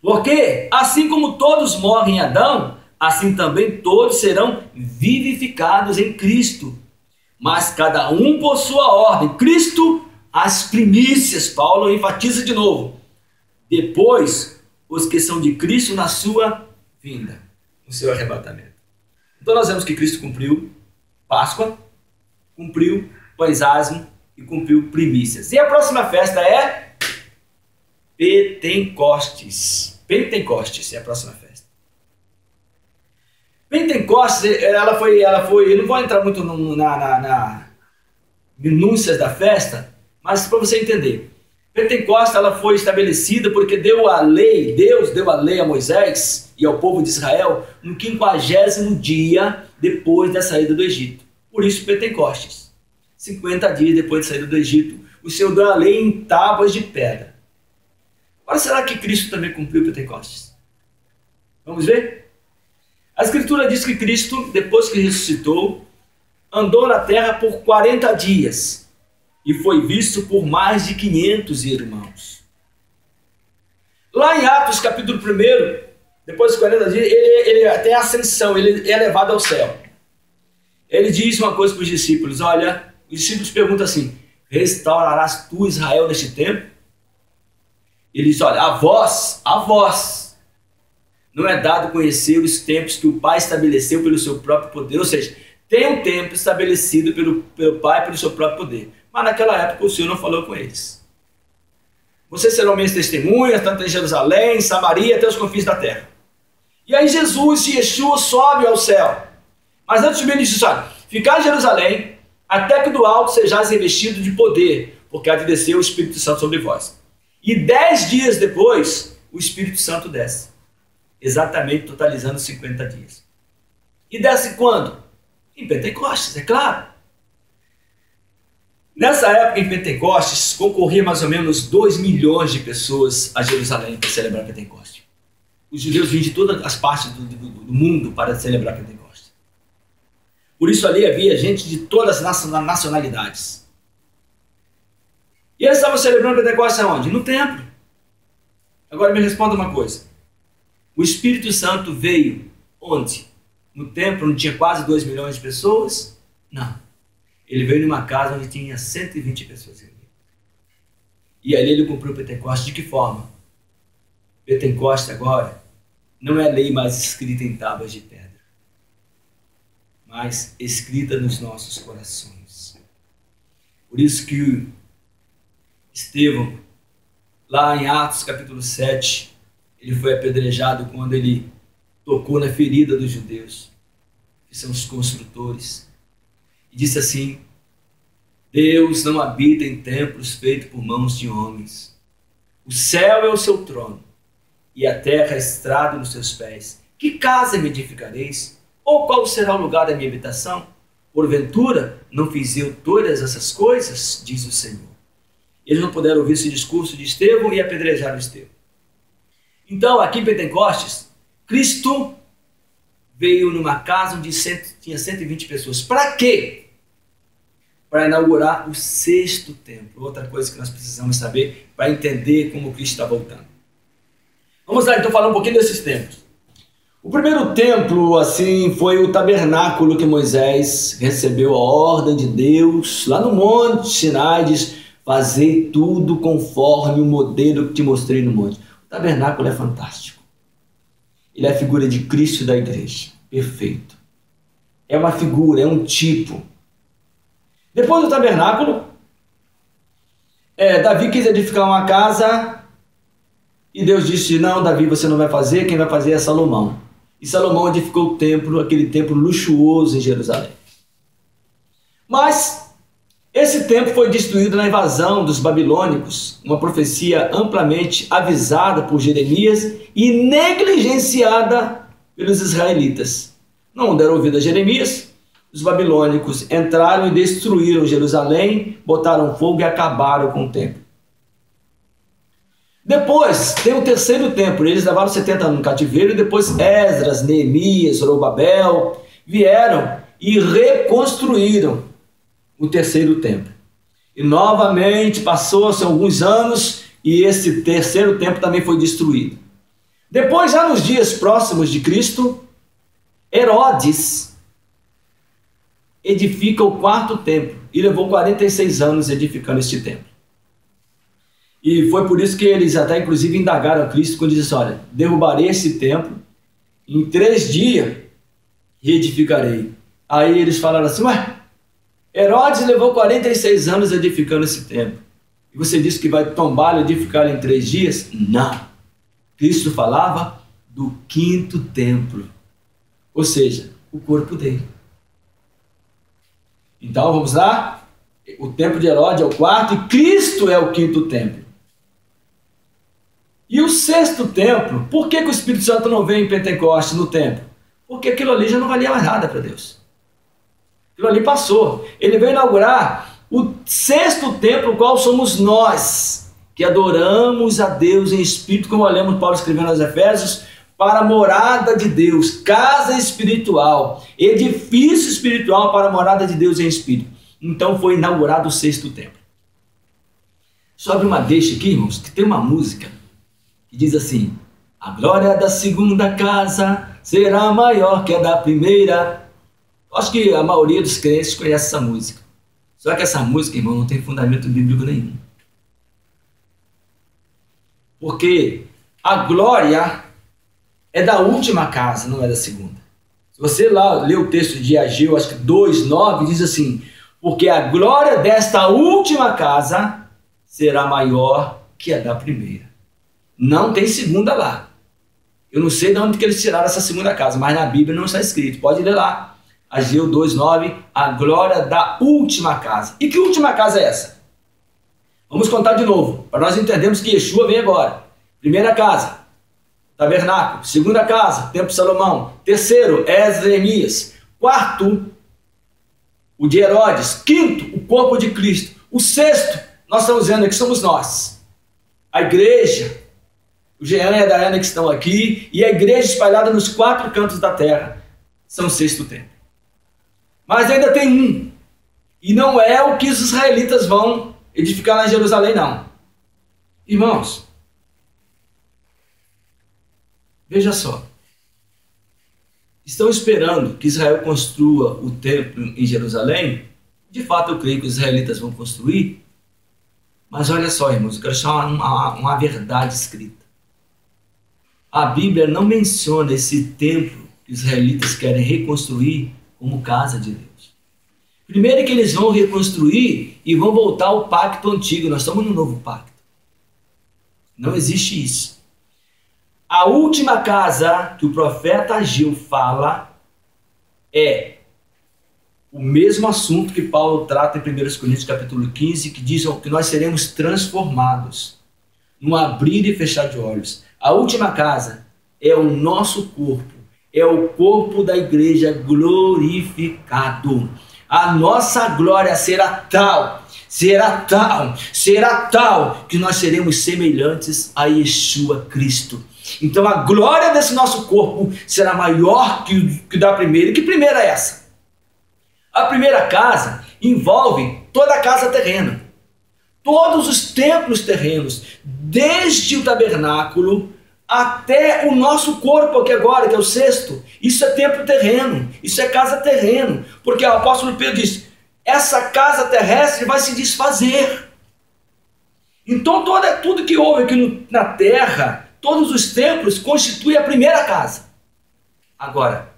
Porque assim como todos morrem em Adão, assim também todos serão vivificados em Cristo. Mas cada um por sua ordem. Cristo, as primícias. Paulo enfatiza de novo. Depois, os que são de Cristo na sua vinda, no seu arrebatamento. Então nós vemos que Cristo cumpriu Páscoa, cumpriu pães ázimos e cumpriu primícias. E a próxima festa é Pentecostes. Pentecostes é a próxima festa. Pentecostes, ela foi, eu não vou entrar muito na minúcias da festa, mas para você entender. Pentecostes, ela foi estabelecida porque Deus deu a lei a Moisés e ao povo de Israel no 50º dia depois da saída do Egito. Por isso Pentecostes, 50 dias depois da saída do Egito, o Senhor deu a lei em tábuas de pedra. Agora, será que Cristo também cumpriu Pentecostes? Vamos ver? A Escritura diz que Cristo, depois que ressuscitou, andou na terra por 40 dias e foi visto por mais de 500 irmãos. Lá em Atos capítulo 1, depois de 40 dias, ele tem a ascensão, ele é levado ao céu. Ele diz uma coisa para os discípulos, olha, os discípulos perguntam assim: restaurarás tu Israel neste tempo? Ele diz, olha, a vós não é dado conhecer os tempos que o Pai estabeleceu pelo seu próprio poder. Ou seja, tem um tempo estabelecido pelo Pai, pelo seu próprio poder. Mas naquela época o Senhor não falou com eles. Vocês serão minhas testemunhas, tanto em Jerusalém, em Samaria, até os confins da terra. E aí Yeshua sobe ao céu. Mas antes de mim ele disse, olha, ficar em Jerusalém, até que do alto sejais revestido de poder, porque há de descer o Espírito Santo sobre vós. E 10 dias depois, o Espírito Santo desce. Exatamente totalizando 50 dias. E desce quando? Em Pentecostes, é claro. Nessa época, em Pentecostes, concorria mais ou menos 2 milhões de pessoas a Jerusalém para celebrar Pentecostes. Os judeus vinham de todas as partes do mundo para celebrar Pentecostes. Por isso ali havia gente de todas as nacionalidades. E eles estavam celebrando Pentecostes aonde? No templo. Agora me responda uma coisa. O Espírito Santo veio onde? No templo onde tinha quase 2 milhões de pessoas? Não. Ele veio numa casa onde tinha 120 pessoas. E ali ele cumpriu o Pentecostes de que forma? Pentecostes agora não é lei mais escrita em tábuas de pedra, mas escrita nos nossos corações. Por isso que Estevão, lá em Atos capítulo 7, ele foi apedrejado quando ele tocou na ferida dos judeus, que são os construtores, e disse assim: Deus não habita em templos feitos por mãos de homens. O céu é o seu trono, e a terra é estrado nos seus pés. Que casa me edificareis? Ou qual será o lugar da minha habitação? Porventura, não fiz eu todas essas coisas? Diz o Senhor. Eles não puderam ouvir esse discurso de Estevão e apedrejaram Estevão. Então, aqui em Pentecostes, Cristo veio numa casa onde tinha 120 pessoas. Para quê? Para inaugurar o 6º templo. Outra coisa que nós precisamos saber para entender como Cristo está voltando. Vamos lá, então, falar um pouquinho desses templos. O primeiro templo, assim, foi o tabernáculo que Moisés recebeu a ordem de Deus, lá no Monte Sinai, diz: fazei tudo conforme o modelo que te mostrei no monte. O tabernáculo é fantástico. Ele é a figura de Cristo e da igreja. Perfeito. É uma figura, é um tipo. Depois do tabernáculo, Davi quis edificar uma casa e Deus disse: não, Davi, você não vai fazer, quem vai fazer é Salomão. E Salomão edificou o templo, aquele templo luxuoso em Jerusalém. Mas esse templo foi destruído na invasão dos babilônicos, uma profecia amplamente avisada por Jeremias e negligenciada pelos israelitas. Não deram ouvido a Jeremias, os babilônicos entraram e destruíram Jerusalém, botaram fogo e acabaram com o templo. Depois tem o 3º templo, eles levaram 70 anos no cativeiro, e depois Esdras, Neemias, Zorobabel vieram e reconstruíram o 3º templo. E novamente passou-se alguns anos e esse 3º templo também foi destruído. Depois, já nos dias próximos de Cristo, Herodes edifica o 4º templo e levou 46 anos edificando este templo. E foi por isso que eles até inclusive indagaram a Cristo quando disse: olha, derrubarei esse templo, em 3 dias reedificarei. Aí eles falaram assim: ué, Herodes levou 46 anos edificando esse templo, e você disse que vai tombá-lo e edificar em 3 dias? Não. Cristo falava do 5º templo, ou seja, o corpo dele. Então vamos lá, o templo de Herodes é o 4º e Cristo é o 5º templo. E o 6º templo, por que o Espírito Santo não veio em Pentecostes no templo? Porque aquilo ali já não valia mais nada para Deus. Aquilo ali passou. Ele veio inaugurar o 6º templo, o qual somos nós, que adoramos a Deus em espírito, como olhamos Paulo escrevendo aos Efésios, para a morada de Deus, casa espiritual, edifício espiritual para a morada de Deus em espírito. Então foi inaugurado o 6º templo. Só abre uma deixa aqui, irmãos, que tem uma música que diz assim: a glória da segunda casa será maior que a da primeira. Acho que a maioria dos crentes conhece essa música. Só que essa música, irmão, não tem fundamento bíblico nenhum. Porque a glória é da última casa, não é da segunda. Se você lá lê o texto de Ageu, acho que 2:9, diz assim: porque a glória desta última casa será maior que a da primeira. Não tem segunda lá. Eu não sei de onde que eles tiraram essa segunda casa, mas na Bíblia não está escrito. Pode ler lá. Ageu 2:9, a glória da última casa. E que última casa é essa? Vamos contar de novo, para nós entendermos que Yeshua vem agora. Primeira casa, tabernáculo. Segunda casa, templo de Salomão. Terceiro, Esdras e Neemias. Quarto, o de Herodes. Quinto, o corpo de Cristo. O sexto, nós estamos vendo aqui, somos nós. A igreja, o Jean e a Dayana que estão aqui, e a igreja espalhada nos 4 cantos da terra, são o sexto templo. Mas ainda tem um, e não é o que os israelitas vão edificar lá em Jerusalém, não. Irmãos, veja só, estão esperando que Israel construa o templo em Jerusalém? De fato, eu creio que os israelitas vão construir, mas olha só, irmãos, eu quero chamar uma verdade escrita. A Bíblia não menciona esse templo que os israelitas querem reconstruir como casa de Deus. Primeiro é que eles vão reconstruir e vão voltar ao pacto antigo. Nós estamos no novo pacto. Não existe isso. A última casa que o profeta Ageu fala é o mesmo assunto que Paulo trata em 1 Coríntios capítulo 15, que diz que nós seremos transformados num abrir e fechar de olhos. A última casa é o nosso corpo, é o corpo da igreja glorificado. A nossa glória será tal, que nós seremos semelhantes a Yeshua Cristo. Então a glória desse nosso corpo será maior que da primeira. E que primeira é essa? A primeira casa envolve toda a casa terrena, todos os templos terrenos, desde o tabernáculo até o nosso corpo aqui agora, que é o sexto. Isso é templo terreno, isso é casa terreno, porque o apóstolo Pedro diz, essa casa terrestre vai se desfazer. Então tudo que houve aqui na terra, todos os templos constituem a primeira casa. Agora,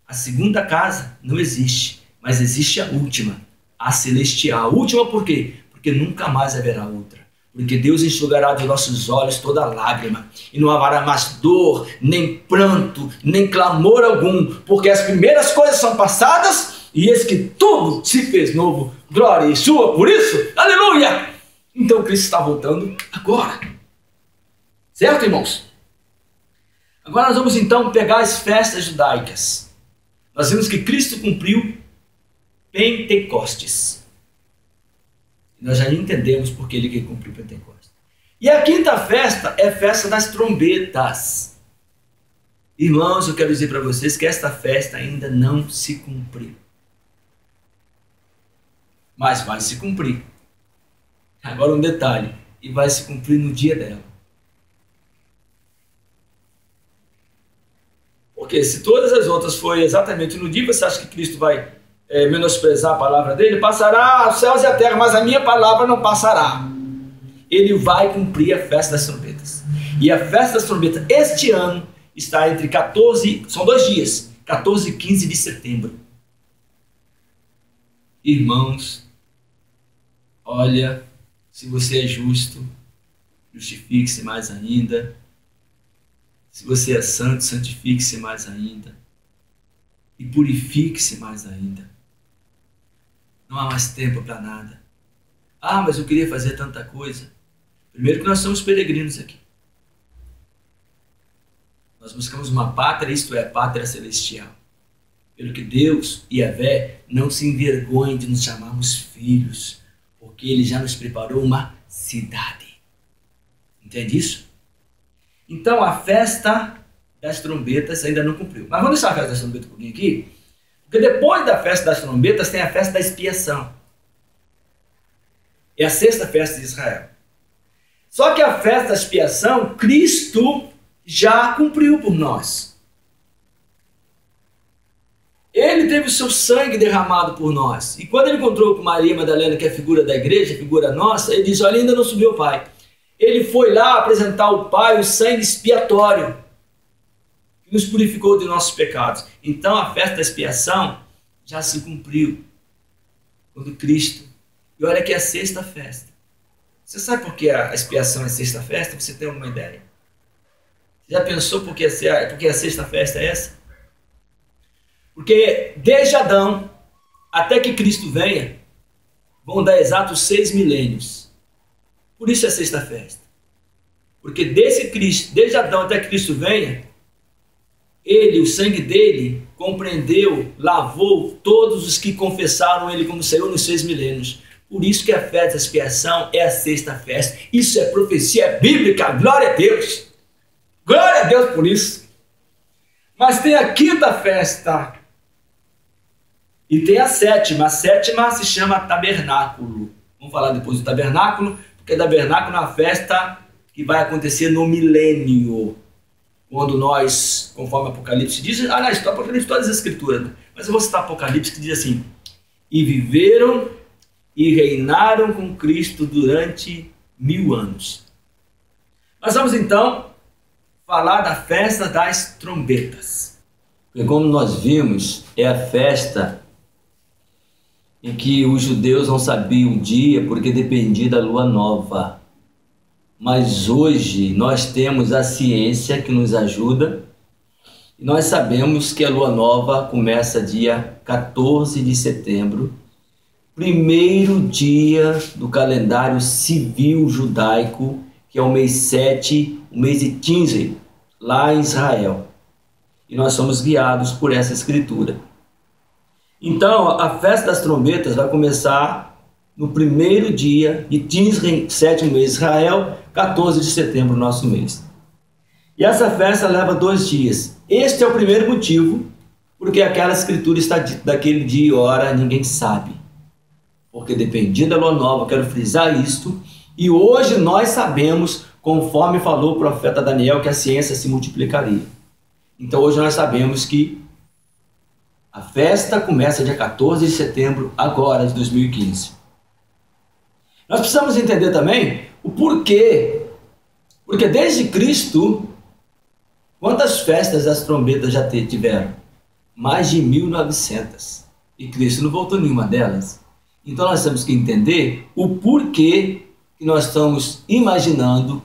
a segunda casa não existe, mas existe a última, a celestial. A última por quê? Porque nunca mais haverá outra. Porque Deus enxugará dos nossos olhos toda lágrima, e não haverá mais dor, nem pranto, nem clamor algum, porque as primeiras coisas são passadas, e eis que tudo se fez novo. Glória a Yeshua por isso, aleluia! Então Cristo está voltando agora. Certo, irmãos? Agora nós vamos então pegar as festas judaicas. Nós vimos que Cristo cumpriu Pentecostes. Nós já entendemos porque ele cumpriu Pentecostes. E a quinta festa é a festa das trombetas. Irmãos, eu quero dizer para vocês que esta festa ainda não se cumpriu. Mas vai se cumprir. Agora um detalhe. E vai se cumprir no dia dela. Porque se todas as outras foi exatamente no dia, você acha que Cristo vai menosprezar a palavra dele? Passará os céus e a terra, mas a minha palavra não passará. Ele vai cumprir a festa das trombetas. E a festa das trombetas este ano está entre 14, são 2 dias, 14 e 15 de setembro. Irmãos, olha, se você é justo, justifique-se mais ainda. Se você é santo, santifique-se mais ainda. E purifique-se mais ainda. Não há mais tempo para nada. Ah, mas eu queria fazer tanta coisa. Primeiro que nós somos peregrinos aqui. Nós buscamos uma pátria, isto é, a pátria celestial. Pelo que Deus e Yahvé não se envergonhem de nos chamarmos filhos, porque Ele já nos preparou uma cidade. Entende isso? Então a festa das trombetas ainda não cumpriu. Mas vamos deixar a festa das trombetas um pouquinho aqui, porque depois da festa das trombetas tem a festa da expiação. É a sexta festa de Israel. Só que a festa da expiação, Cristo já cumpriu por nós. Ele teve o seu sangue derramado por nós. E quando ele encontrou com Maria Madalena, que é a figura da igreja, a figura nossa, ele diz, olha, ainda não subiu o Pai. Ele foi lá apresentar ao Pai o sangue expiatório, que nos purificou de nossos pecados. Então a festa da expiação já se cumpriu quando Cristo. E olha que é a sexta festa. Você sabe por que a expiação é a sexta festa? Você tem alguma ideia? Você já pensou por que a sexta festa é essa? Porque desde Adão até que Cristo venha, vão dar exatos 6 milênios. Por isso é a sexta festa. Porque desde Adão até que Cristo venha, Ele, o sangue dele, compreendeu, lavou todos os que confessaram ele como Senhor nos 6 milênios. Por isso que a festa da expiação é a sexta festa. Isso é profecia bíblica, glória a Deus. Glória a Deus por isso. Mas tem a quinta festa. E tem a sétima. A sétima se chama tabernáculo. Vamos falar depois do tabernáculo, porque tabernáculo é uma festa que vai acontecer no milênio. Quando nós, conforme Apocalipse diz, na história, Apocalipse, todas as escrituras, né? Mas eu vou citar Apocalipse que diz assim: e viveram e reinaram com Cristo durante 1000 anos. Nós vamos então falar da festa das trombetas. Porque como nós vimos, é a festa em que os judeus não sabiam o dia porque dependia da lua nova. Mas hoje nós temos a ciência que nos ajuda e nós sabemos que a lua nova começa dia 14 de setembro, primeiro dia do calendário civil judaico, que é o mês 7, o mês de Tisri, lá em Israel. E nós somos guiados por essa escritura. Então, a festa das trombetas vai começar no primeiro dia de Tisri, 7º mês de Israel, 14 de setembro, nosso mês. E essa festa leva 2 dias. Este é o primeiro motivo, porque aquela escritura está dita daquele dia e hora, ninguém sabe. Porque dependia da lua nova, quero frisar isto, e hoje nós sabemos, conforme falou o profeta Daniel, que a ciência se multiplicaria. Então hoje nós sabemos que a festa começa dia 14 de setembro, agora de 2015. Nós precisamos entender também o porquê. Porque desde Cristo, quantas festas das trombetas já tiveram? Mais de 1900. E Cristo não voltou nenhuma delas. Então nós temos que entender o porquê que nós estamos imaginando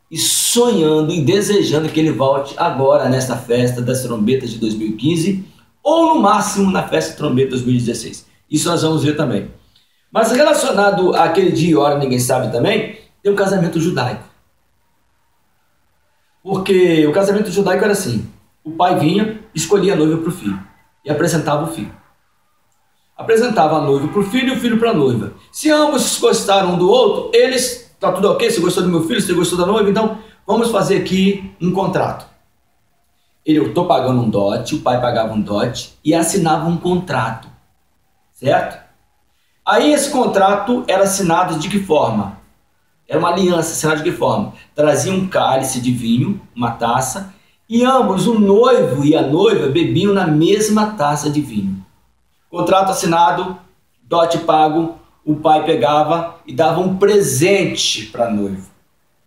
e sonhando e desejando que ele volte agora nesta festa das trombetas de 2015 ou no máximo na festa de trombeta 2016. Isso nós vamos ver também. Mas relacionado àquele dia e hora, ninguém sabe também, tem o casamento judaico. Porque o casamento judaico era assim: o pai vinha, escolhia a noiva para o filho e apresentava o filho. Apresentava a noiva para o filho e o filho para a noiva. Se ambos gostaram um do outro, eles, tá tudo ok, você gostou do meu filho, você gostou da noiva, então vamos fazer aqui um contrato. Eu estou pagando um dote, o pai pagava um dote e assinava um contrato, certo? Aí esse contrato era assinado de que forma? Era uma aliança, assinada de que forma? Trazia um cálice de vinho, uma taça, e ambos, o noivo e a noiva, bebiam na mesma taça de vinho. Contrato assinado, dote pago, o pai pegava e dava um presente para a noiva,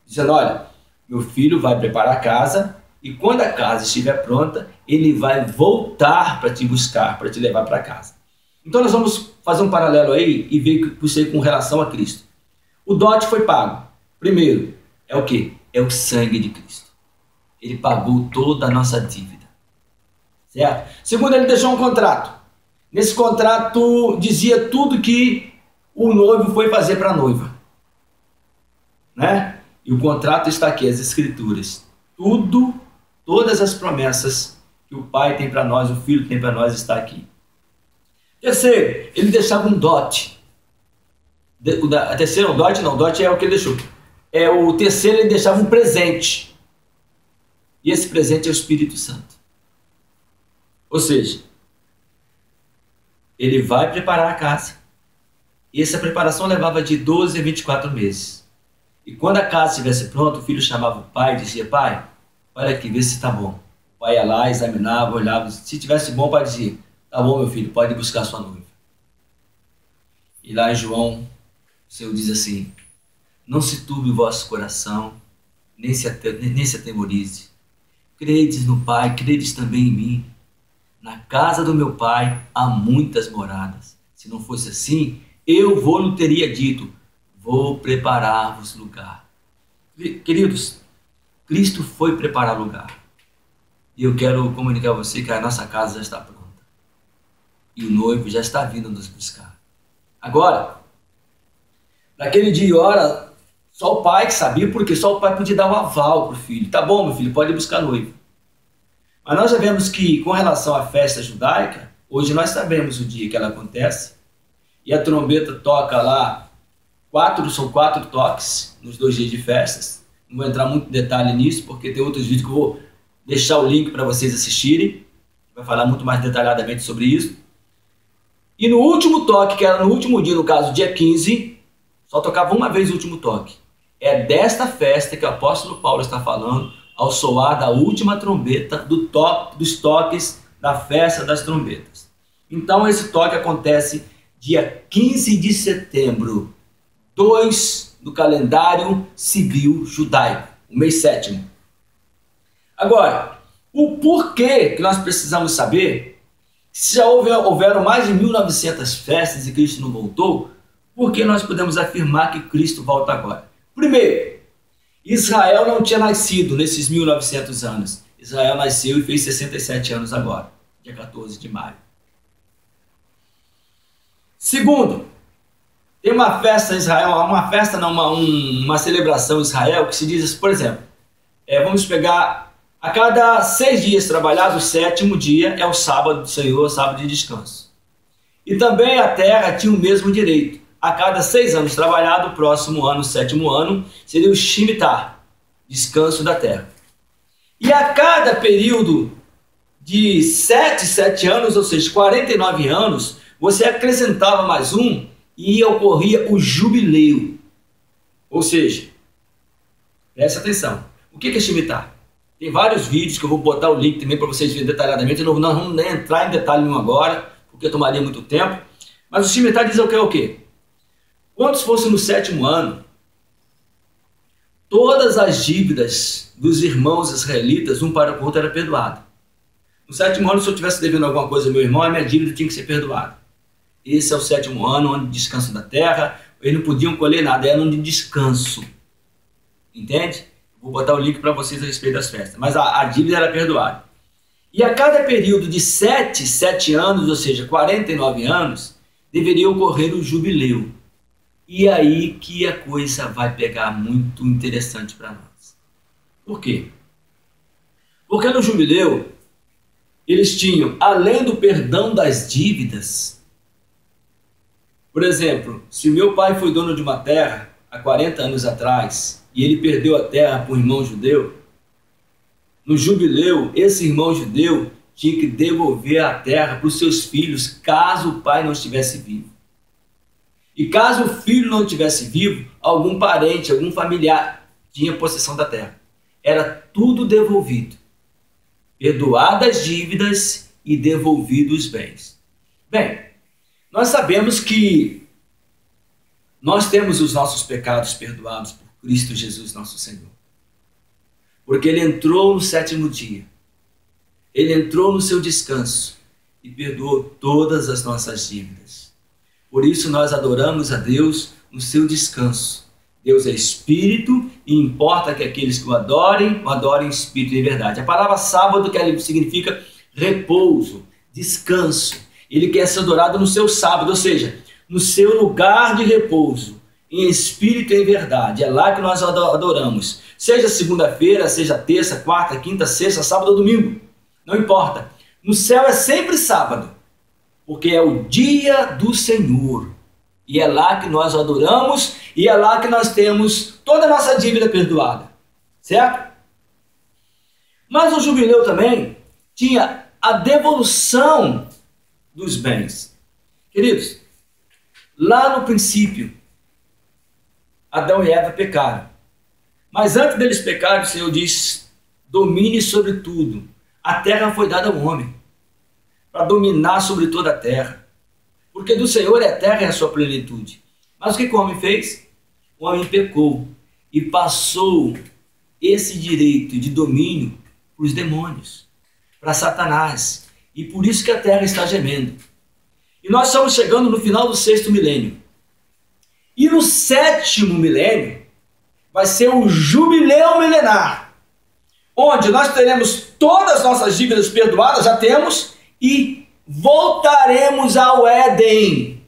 dizendo: olha, meu filho vai preparar a casa e quando a casa estiver pronta, ele vai voltar para te buscar, para te levar para casa. Então nós vamos fazer um paralelo aí e ver você com relação a Cristo. O dote foi pago. Primeiro, é o quê? É o sangue de Cristo. Ele pagou toda a nossa dívida. Certo? Segundo, ele deixou um contrato. Nesse contrato dizia tudo que o noivo foi fazer para a noiva. Né? E o contrato está aqui, as escrituras. Tudo, todas as promessas que o Pai tem para nós, o Filho tem para nós, está aqui. Terceiro, ele deixava um dote. A terceira, o dote não, o dote é o que ele deixou. O terceiro, ele deixava um presente. E esse presente é o Espírito Santo. Ou seja, ele vai preparar a casa. E essa preparação levava de 12 a 24 meses. E quando a casa estivesse pronta, o filho chamava o pai e dizia: pai, olha aqui, vê se está bom. O pai ia lá, examinava, olhava. Se tivesse bom, o pai dizia: tá bom, meu filho, pode buscar sua noiva. E lá em João, o Senhor diz assim: não se turbe o vosso coração, nem se atemorize. Credes no Pai, credes também em mim. Na casa do meu Pai há muitas moradas. Se não fosse assim, eu vou-lhe teria dito: vou preparar-vos lugar. Queridos, Cristo foi preparar lugar. E eu quero comunicar a você que a nossa casa já está pronta. E o noivo já está vindo nos buscar. Agora, naquele dia e hora, só o pai que sabia, porque só o pai podia dar um aval para o filho. Tá bom, meu filho, pode ir buscar a noiva. Mas nós sabemos que, com relação à festa judaica, hoje nós sabemos o dia que ela acontece, e a trombeta toca lá, são 4 toques nos 2 dias de festas. Não vou entrar muito em detalhe nisso, porque tem outros vídeos que eu vou deixar o link para vocês assistirem, vai falar muito mais detalhadamente sobre isso. E no último toque, que era no último dia, no caso dia 15, só tocava uma vez o último toque. É desta festa que o apóstolo Paulo está falando, ao soar da última trombeta dos toques da festa das trombetas. Então esse toque acontece dia 15 de setembro, 2 do calendário civil judaico, o mês 7º. Agora, o porquê que nós precisamos saber, se já houveram mais de 1900 festas e Cristo não voltou, por que nós podemos afirmar que Cristo volta agora? Primeiro, Israel não tinha nascido nesses 1900 anos. Israel nasceu e fez 67 anos agora, dia 14 de maio. Segundo, tem uma festa em Israel, uma celebração em Israel que se diz, por exemplo, vamos pegar, a cada 6 dias trabalhados, o 7º dia é o sábado do Senhor, o sábado de descanso. E também a terra tinha o mesmo direito. A cada 6 anos trabalhado, o próximo ano, o 7º ano, seria o Shemitah, descanso da terra. E a cada período de 7 anos, ou seja, 49 anos, você acrescentava mais um e ocorria o jubileu. Ou seja, preste atenção, o que é Shemitah? Tem vários vídeos que eu vou botar o link também para vocês verem detalhadamente. Nós não vamos entrar em detalhe nenhum agora, porque tomaria muito tempo. Mas o Shemitah diz o quê? Quando fosse no 7º ano, todas as dívidas dos irmãos israelitas, um para o outro, era perdoada. No 7º ano, se eu estivesse devendo alguma coisa ao meu irmão, a minha dívida tinha que ser perdoada. Esse é o 7º ano, ano de descanso da terra. Eles não podiam colher nada, era um ano de descanso. Entende? Vou botar o link para vocês a respeito das festas. Mas a dívida era perdoada. E a cada período de 7 anos, ou seja, 49 anos, deveria ocorrer o jubileu. E aí que a coisa vai pegar muito interessante para nós. Por quê? Porque no jubileu, eles tinham, além do perdão das dívidas, por exemplo, se meu pai foi dono de uma terra há 40 anos atrás e ele perdeu a terra para um irmão judeu, no jubileu, esse irmão judeu tinha que devolver a terra para os seus filhos, caso o pai não estivesse vivo. E caso o filho não estivesse vivo, algum parente, algum familiar tinha possessão da terra. Era tudo devolvido. Perdoadas as dívidas e devolvidos os bens. Bem, nós sabemos que nós temos os nossos pecados perdoados por Cristo Jesus, nosso Senhor. Porque Ele entrou no 7º dia. Ele entrou no seu descanso e perdoou todas as nossas dívidas. Por isso nós adoramos a Deus no seu descanso. Deus é Espírito e importa que aqueles que o adorem em Espírito e em verdade. A palavra sábado significa repouso, descanso. Ele quer ser adorado no seu sábado, ou seja, no seu lugar de repouso, em Espírito e em verdade. É lá que nós adoramos. Seja segunda-feira, seja terça, quarta, quinta, sexta, sábado ou domingo. Não importa. No céu é sempre sábado. Porque é o dia do Senhor. E é lá que nós adoramos e é lá que nós temos toda a nossa dívida perdoada. Certo? Mas o jubileu também tinha a devolução dos bens. Queridos, lá no princípio, Adão e Eva pecaram. Mas antes deles pecarem, o Senhor diz, domine sobre tudo. A terra foi dada ao homem para dominar sobre toda a terra. Porque do Senhor é a terra e a sua plenitude. Mas o que o homem fez? O homem pecou e passou esse direito de domínio para os demônios, para Satanás. E por isso que a terra está gemendo. E nós estamos chegando no final do 6º milênio. E no 7º milênio vai ser o jubileu milenar, onde nós teremos todas as nossas dívidas perdoadas, já temos, e voltaremos ao Éden,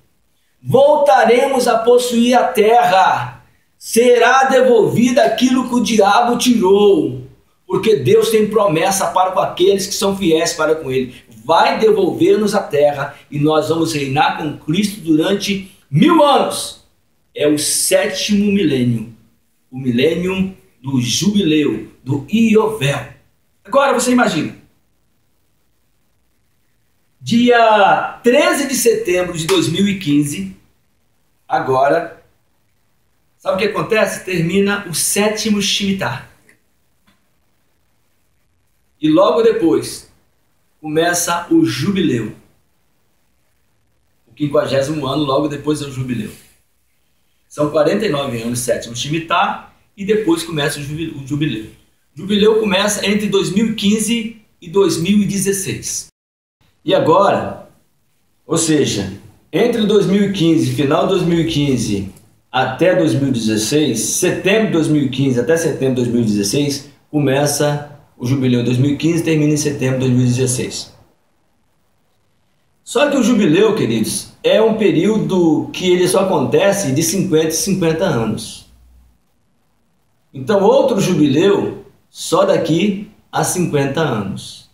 voltaremos a possuir a terra, será devolvido aquilo que o diabo tirou, porque Deus tem promessa para com aqueles que são fiéis para com Ele. Vai devolver-nos a terra e nós vamos reinar com Cristo durante 1000 anos. É o 7º milênio, o milênio do jubileu, do Iovel. Agora você imagina, dia 13 de setembro de 2015, agora, sabe o que acontece? Termina o 7º Shemitah. E logo depois, começa o jubileu. O 50º ano, logo depois é o jubileu. São 49 anos, 7º Shemitah, e depois começa o jubileu. O jubileu começa entre 2015 e 2016. E agora, ou seja, entre 2015, final de 2015 até 2016, setembro de 2015 até setembro de 2016, começa o jubileu 2015 e termina em setembro de 2016. Só que o jubileu, queridos, é um período que ele só acontece de 50 em 50 anos. Então, outro jubileu só daqui a 50 anos.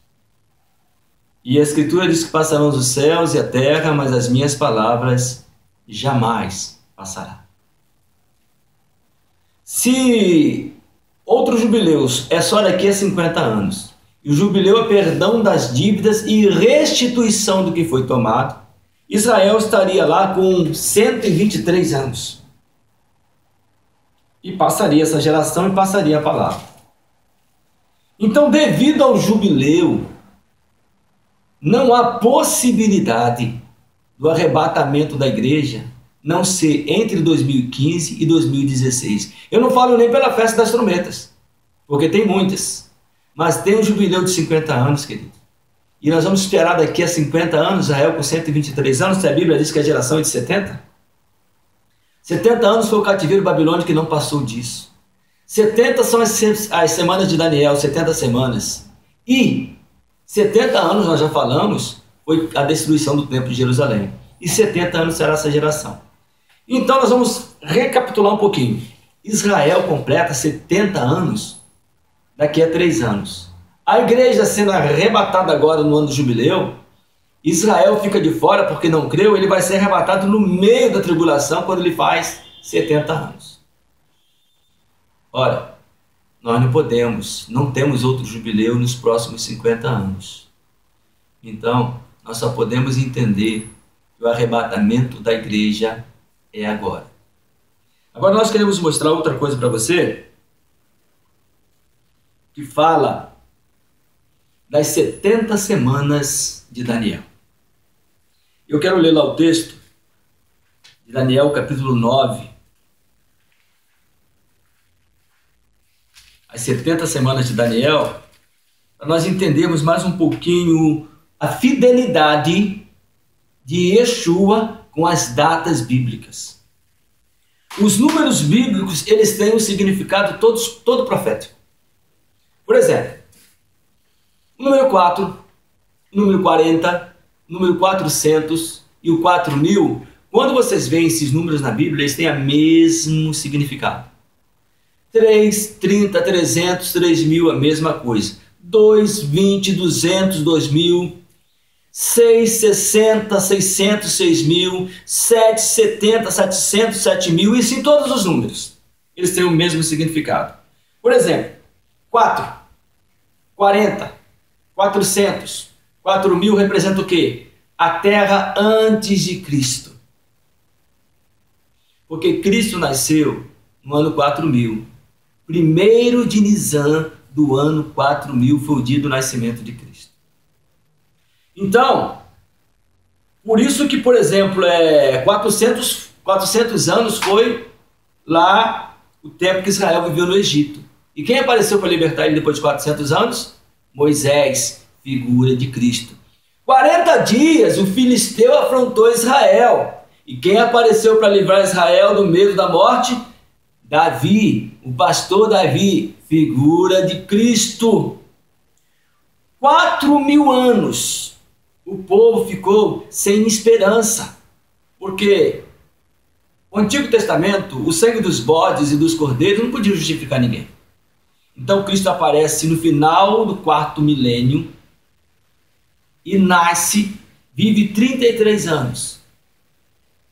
E a Escritura diz que passarão os céus e a terra, mas as minhas palavras jamais passarão. Se outros jubileus é só daqui a 50 anos, e o jubileu é perdão das dívidas e restituição do que foi tomado, Israel estaria lá com 123 anos. E passaria essa geração e passaria a palavra. Então, devido ao jubileu, não há possibilidade do arrebatamento da igreja não ser entre 2015 e 2016. Eu não falo nem pela festa das trombetas, porque tem muitas. Mas tem um jubileu de 50 anos, querido. E nós vamos esperar daqui a 50 anos, Israel com 123 anos, se a Bíblia diz que a geração é de 70. 70 anos foi o cativeiro babilônico que não passou disso. 70 são as semanas de Daniel, 70 semanas. E 70 anos, nós já falamos, foi a destruição do templo de Jerusalém. E 70 anos será essa geração. Então nós vamos recapitular um pouquinho. Israel completa 70 anos daqui a 3 anos. A igreja sendo arrebatada agora no ano do jubileu, Israel fica de fora porque não creu, ele vai ser arrebatado no meio da tribulação quando ele faz 70 anos. Ora, nós não temos outro jubileu nos próximos 50 anos. Então, nós só podemos entender que o arrebatamento da igreja é agora. Agora nós queremos mostrar outra coisa para você, que fala das 70 semanas de Daniel. Eu quero ler lá o texto de Daniel, capítulo 9. As 70 semanas de Daniel, para nós entendermos mais um pouquinho a fidelidade de Yeshua com as datas bíblicas. Os números bíblicos, eles têm um significado todo profético. Por exemplo, o número 4, o número 40, o número 400 e o 4000, quando vocês veem esses números na Bíblia, eles têm o mesmo significado. 3, 30, 300, 3000, a mesma coisa. 2, 20, 200, 2000, 6, 60, 600, 6000, 7, 70, 700, 7000, e sim todos os números. Eles têm o mesmo significado. Por exemplo, 4, 40, 400, 4000 representa o quê? A terra antes de Cristo. Porque Cristo nasceu no ano 4000. Primeiro de Nisan do ano 4000 foi o dia do nascimento de Cristo. Então, por isso que, por exemplo, 400 anos foi lá o tempo que Israel viveu no Egito. E quem apareceu para libertar ele depois de 400 anos? Moisés, figura de Cristo. 40 dias o filisteu afrontou Israel. E quem apareceu para livrar Israel do medo da morte? Davi, o pastor Davi, figura de Cristo. 4000 anos o povo ficou sem esperança, porque o Antigo Testamento, o sangue dos bodes e dos cordeiros não podia justificar ninguém. Então Cristo aparece no final do quarto milênio e nasce, vive 33 anos,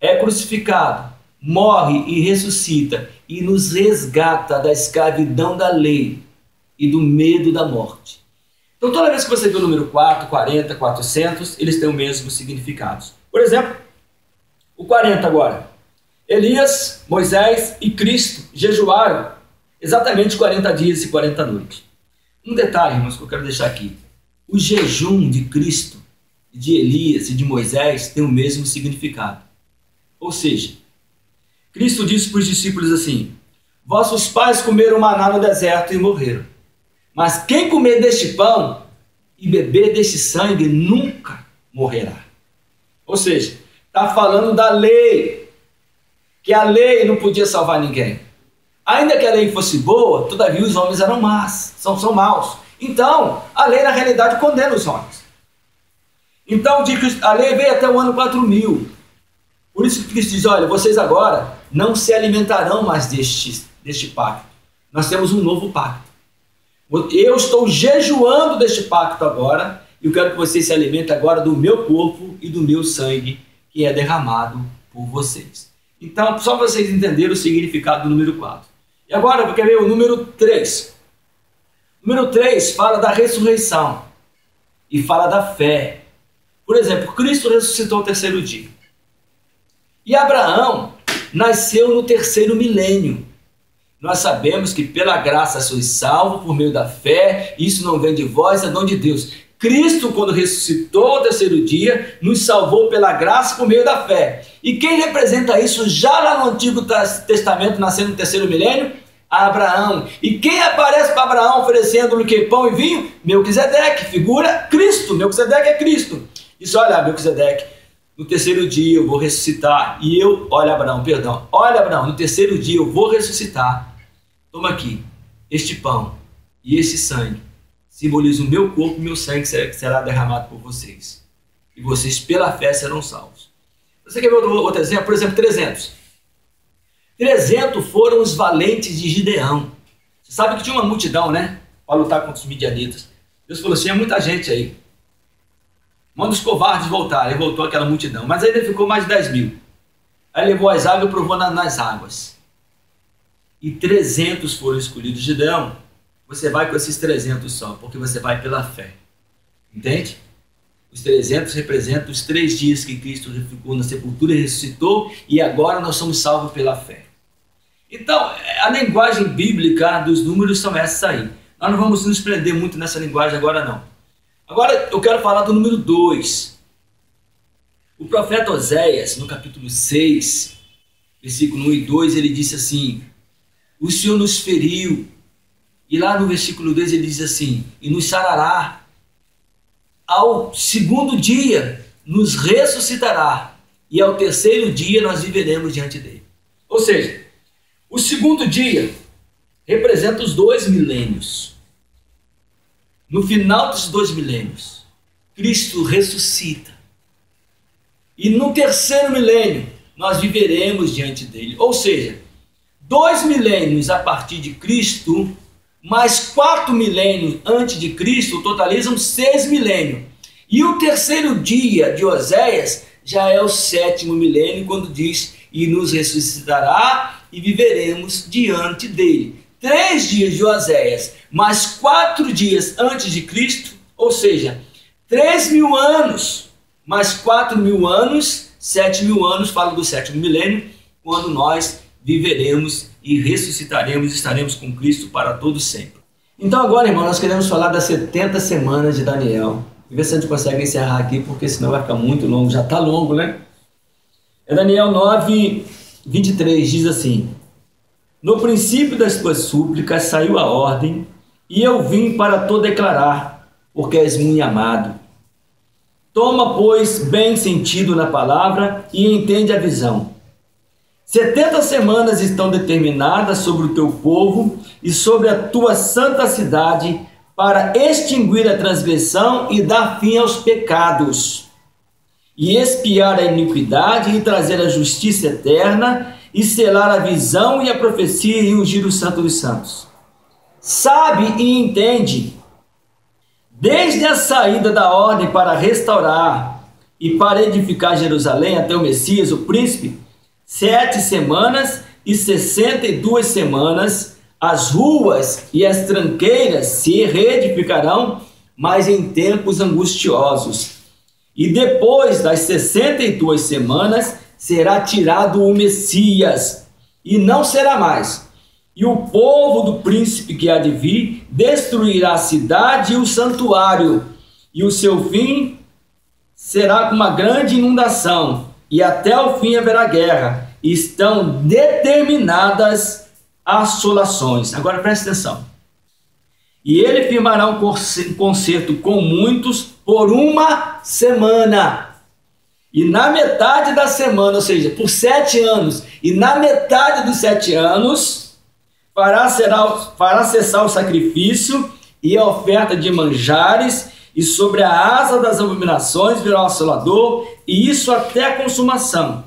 é crucificado, morre e ressuscita e nos resgata da escravidão da lei e do medo da morte. Então toda vez que você vê o número 4, 40, 400, eles têm o mesmo significado. Por exemplo, o 40 agora. Elias, Moisés e Cristo jejuaram exatamente 40 dias e 40 noites. Um detalhe, irmãos, que eu quero deixar aqui. O jejum de Cristo, de Elias e de Moisés tem o mesmo significado. Ou seja, Cristo disse para os discípulos assim: vossos pais comeram maná no deserto e morreram. Mas quem comer deste pão e beber deste sangue nunca morrerá. Ou seja, está falando da lei, que a lei não podia salvar ninguém. Ainda que a lei fosse boa, todavia os homens eram maus, são maus. Então, a lei na realidade condena os homens. Então, a lei veio até o ano 4000. Por isso que Cristo diz, olha, vocês agora não se alimentarão mais deste pacto. Nós temos um novo pacto. Eu estou jejuando deste pacto agora, e eu quero que vocês se alimentem agora do meu corpo e do meu sangue, que é derramado por vocês. Então, só para vocês entenderem o significado do número 4. E agora, eu quero ver o número 3. O número 3 fala da ressurreição e fala da fé. Por exemplo, Cristo ressuscitou ao terceiro dia. E Abraão nasceu no terceiro milênio. Nós sabemos que pela graça sois salvos por meio da fé, isso não vem de vós, é dom de Deus. Cristo, quando ressuscitou ao terceiro dia, nos salvou pela graça por meio da fé. E quem representa isso já lá no Antigo Testamento, nascendo no terceiro milênio? Abraão. E quem aparece para Abraão oferecendo-lhe que pão e vinho? Melquisedeque, figura Cristo. Melquisedeque é Cristo. Disse, olha, Melquisedeque, no terceiro dia eu vou ressuscitar. E olha Abraão, no terceiro dia eu vou ressuscitar. Toma aqui, este pão e este sangue simbolizam o meu corpo e o meu sangue que será derramado por vocês. E vocês pela fé serão salvos. Você quer ver outro exemplo? Por exemplo, 300. 300 foram os valentes de Gideão. Você sabe que tinha uma multidão, né? Para lutar contra os midianitas. Deus falou assim, é muita gente aí. Manda os covardes voltarem. Ele voltou aquela multidão. Mas ainda ficou mais de 10 mil. Aí levou as águas e provou nas águas. E 300 foram escolhidos. Gideão, você vai com esses 300 só, porque você vai pela fé. Entende? Os 300 representam os 3 dias que Cristo ficou na sepultura e ressuscitou, e agora nós somos salvos pela fé. Então, a linguagem bíblica dos números são essas aí. Nós não vamos nos prender muito nessa linguagem agora não. Agora eu quero falar do número 2. O profeta Oséias, no capítulo 6, versículo 1 e 2, ele disse assim, o Senhor nos feriu. E lá no versículo 2 ele diz assim, e nos sarará. Ao segundo dia nos ressuscitará, e ao terceiro dia nós viveremos diante dele. Ou seja, o segundo dia representa os 2 milênios. No final dos 2 milênios, Cristo ressuscita. E no terceiro milênio, nós viveremos diante dele. Ou seja, 2 milênios a partir de Cristo, mais 4 milênios antes de Cristo, totalizam 6 milênios. E o terceiro dia de Oséias já é o 7º milênio, quando diz, e nos ressuscitará e viveremos diante dele. 3 dias de Oséias, mais 4 dias antes de Cristo, ou seja, 3.000 anos, mais 4.000 anos, 7.000 anos, fala do 7º milênio, quando nós viveremos e ressuscitaremos, estaremos com Cristo para todo sempre. Então agora, irmão, nós queremos falar das 70 semanas de Daniel. E ver se a gente consegue encerrar aqui, porque senão vai ficar muito longo, já está longo, né? É Daniel 9, 23, diz assim, no princípio das tuas súplicas saiu a ordem, e eu vim para te declarar, porque és muito amado. Toma, pois, bem sentido na palavra e entende a visão. 70 semanas estão determinadas sobre o teu povo e sobre a tua santa cidade para extinguir a transgressão e dar fim aos pecados, e expiar a iniquidade e trazer a justiça eterna e selar a visão e a profecia e ungir o santo dos santos. sabe e entende, desde a saída da ordem para restaurar e para edificar Jerusalém até o Messias, o príncipe, 7 semanas e 62 semanas, as ruas e as tranqueiras se reedificarão, mas em tempos angustiosos. E depois das 62 semanas será tirado o Messias, e não será mais. E o povo do príncipe que há de vir destruirá a cidade e o santuário, e o seu fim será com uma grande inundação, e até o fim haverá guerra. Estão determinadas assolações. Agora preste atenção. E ele firmará um concerto com muitos por 1 semana. E na metade da semana, ou seja, por 7 anos, e na metade dos 7 anos, fará cessar o sacrifício e a oferta de manjares, e sobre a asa das abominações virá o assolador, e isso até a consumação.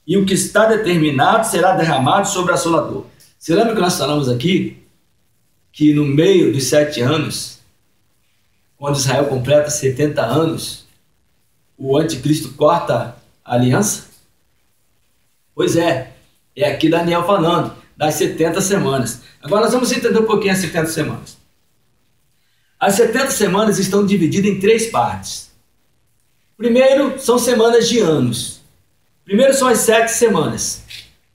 E o que está determinado será derramado sobre o assolador. Você lembra que nós falamos aqui que no meio dos 7 anos, quando Israel completa 70 anos, o anticristo corta a aliança? Pois é aqui Daniel falando das 70 semanas. Agora nós vamos entender um pouquinho as 70 semanas. As 70 semanas estão divididas em 3 partes. Primeiro, são semanas de anos. Primeiro são as 7 semanas.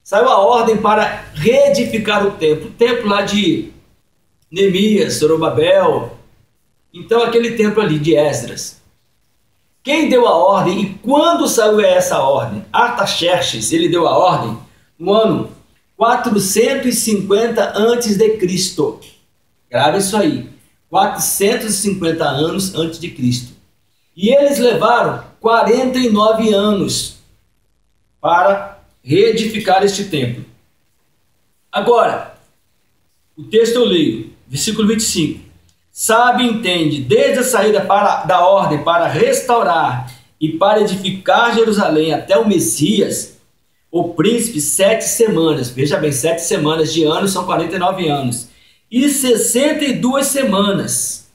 Saiu a ordem para reedificar o templo lá de Neemias, Zorobabel. Então aquele templo ali de Esdras. Quem deu a ordem e quando saiu essa ordem? Artaxerxes, ele deu a ordem no ano 450 a.C. Grave isso aí. 450 anos antes de Cristo. E eles levaram 49 anos para reedificar este templo. Agora, o texto eu leio, versículo 25. Sabe e entende, desde a saída da ordem para restaurar e para edificar Jerusalém até o Messias, o príncipe, 7 semanas. Veja bem, 7 semanas de anos são 49 anos. E 62 semanas.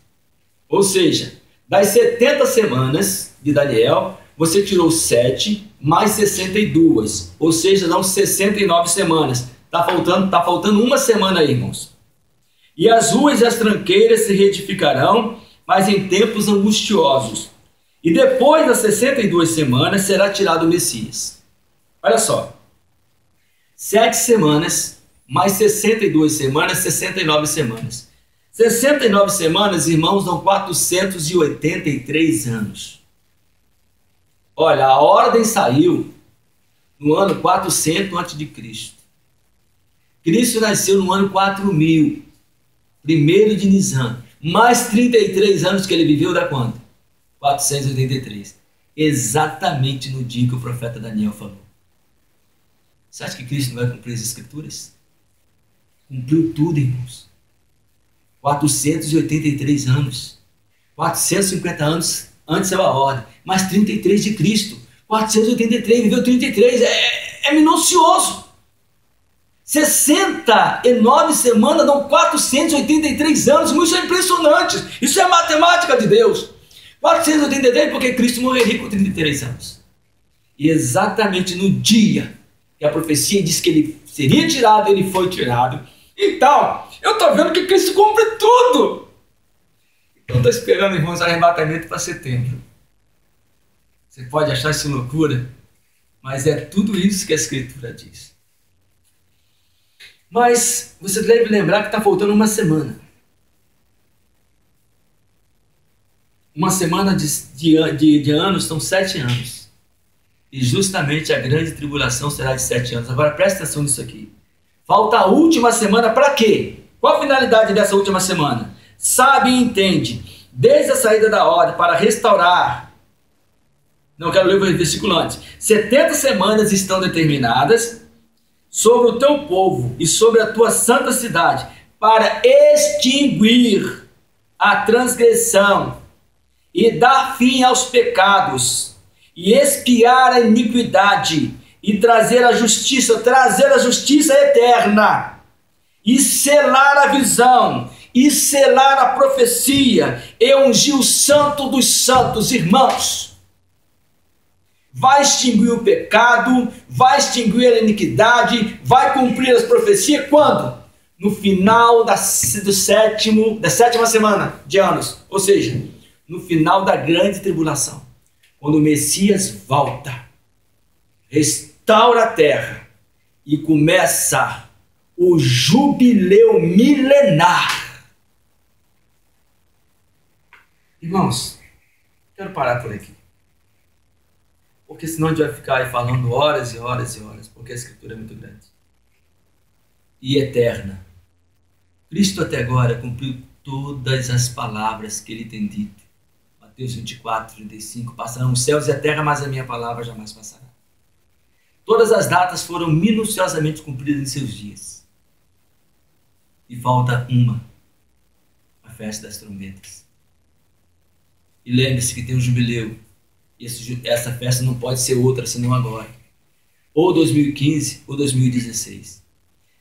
Ou seja, das 70 semanas de Daniel, você tirou 7 mais 62. Ou seja, dão 69 semanas. Está faltando 1 semana aí, irmãos. E as ruas e as tranqueiras se reedificarão, mas em tempos angustiosos. E depois das 62 semanas será tirado o Messias. Olha só. 7 semanas, mais 62 semanas, 69 semanas. 69 semanas, irmãos, dão 483 anos. Olha, a ordem saiu no ano 400 a.C. Cristo nasceu no ano 4000. 1º de Nisan, mais 33 anos que ele viveu, dá quanto? 483. Exatamente no dia que o profeta Daniel falou. Você acha que Cristo não vai cumprir as Escrituras? Cumpriu tudo, irmãos. 483 anos. 450 anos antes da ordem. Mais 33 de Cristo. 483, viveu 33. É minucioso. 69 semanas dão 483 anos. Isso é impressionante. Isso é matemática de Deus. 483 porque Cristo morreria com 33 anos. E exatamente no dia que a profecia diz que ele seria tirado, ele foi tirado. Então, eu estou vendo que Cristo cumpre tudo. Eu estou esperando, irmãos, arrebatamento para setembro. Você pode achar isso loucura, mas é tudo isso que a Escritura diz. Mas você deve lembrar que está faltando 1 semana. 1 semana de anos são 7 anos. E justamente a grande tribulação será de 7 anos. Agora presta atenção nisso aqui. Falta a última semana para quê? Qual a finalidade dessa última semana? Sabe e entende, desde a saída da ordem para restaurar. Não quero ler o versículo antes. 70 semanas estão determinadas sobre o teu povo e sobre a tua santa cidade, para extinguir a transgressão e dar fim aos pecados, e expiar a iniquidade, e trazer a justiça eterna, e selar a visão, e selar a profecia e ungir o santo dos santos, irmãos. Vai extinguir o pecado, vai extinguir a iniquidade, vai cumprir as profecias quando? No final da sétima semana de anos, ou seja, no final da grande tribulação, quando o Messias volta, restaura a terra e começa o jubileu milenar. Irmãos, quero parar por aqui, porque senão a gente vai ficar aí falando horas e horas e horas, porque a Escritura é muito grande e eterna. Cristo até agora cumpriu todas as palavras que ele tem dito. Mateus 24, 35, passarão os céus e a terra, mas a minha palavra jamais passará. Todas as datas foram minuciosamente cumpridas em seus dias. E falta uma, a festa das trombetas. E lembre-se que tem um jubileu. Essa festa não pode ser outra senão agora. Ou 2015 ou 2016.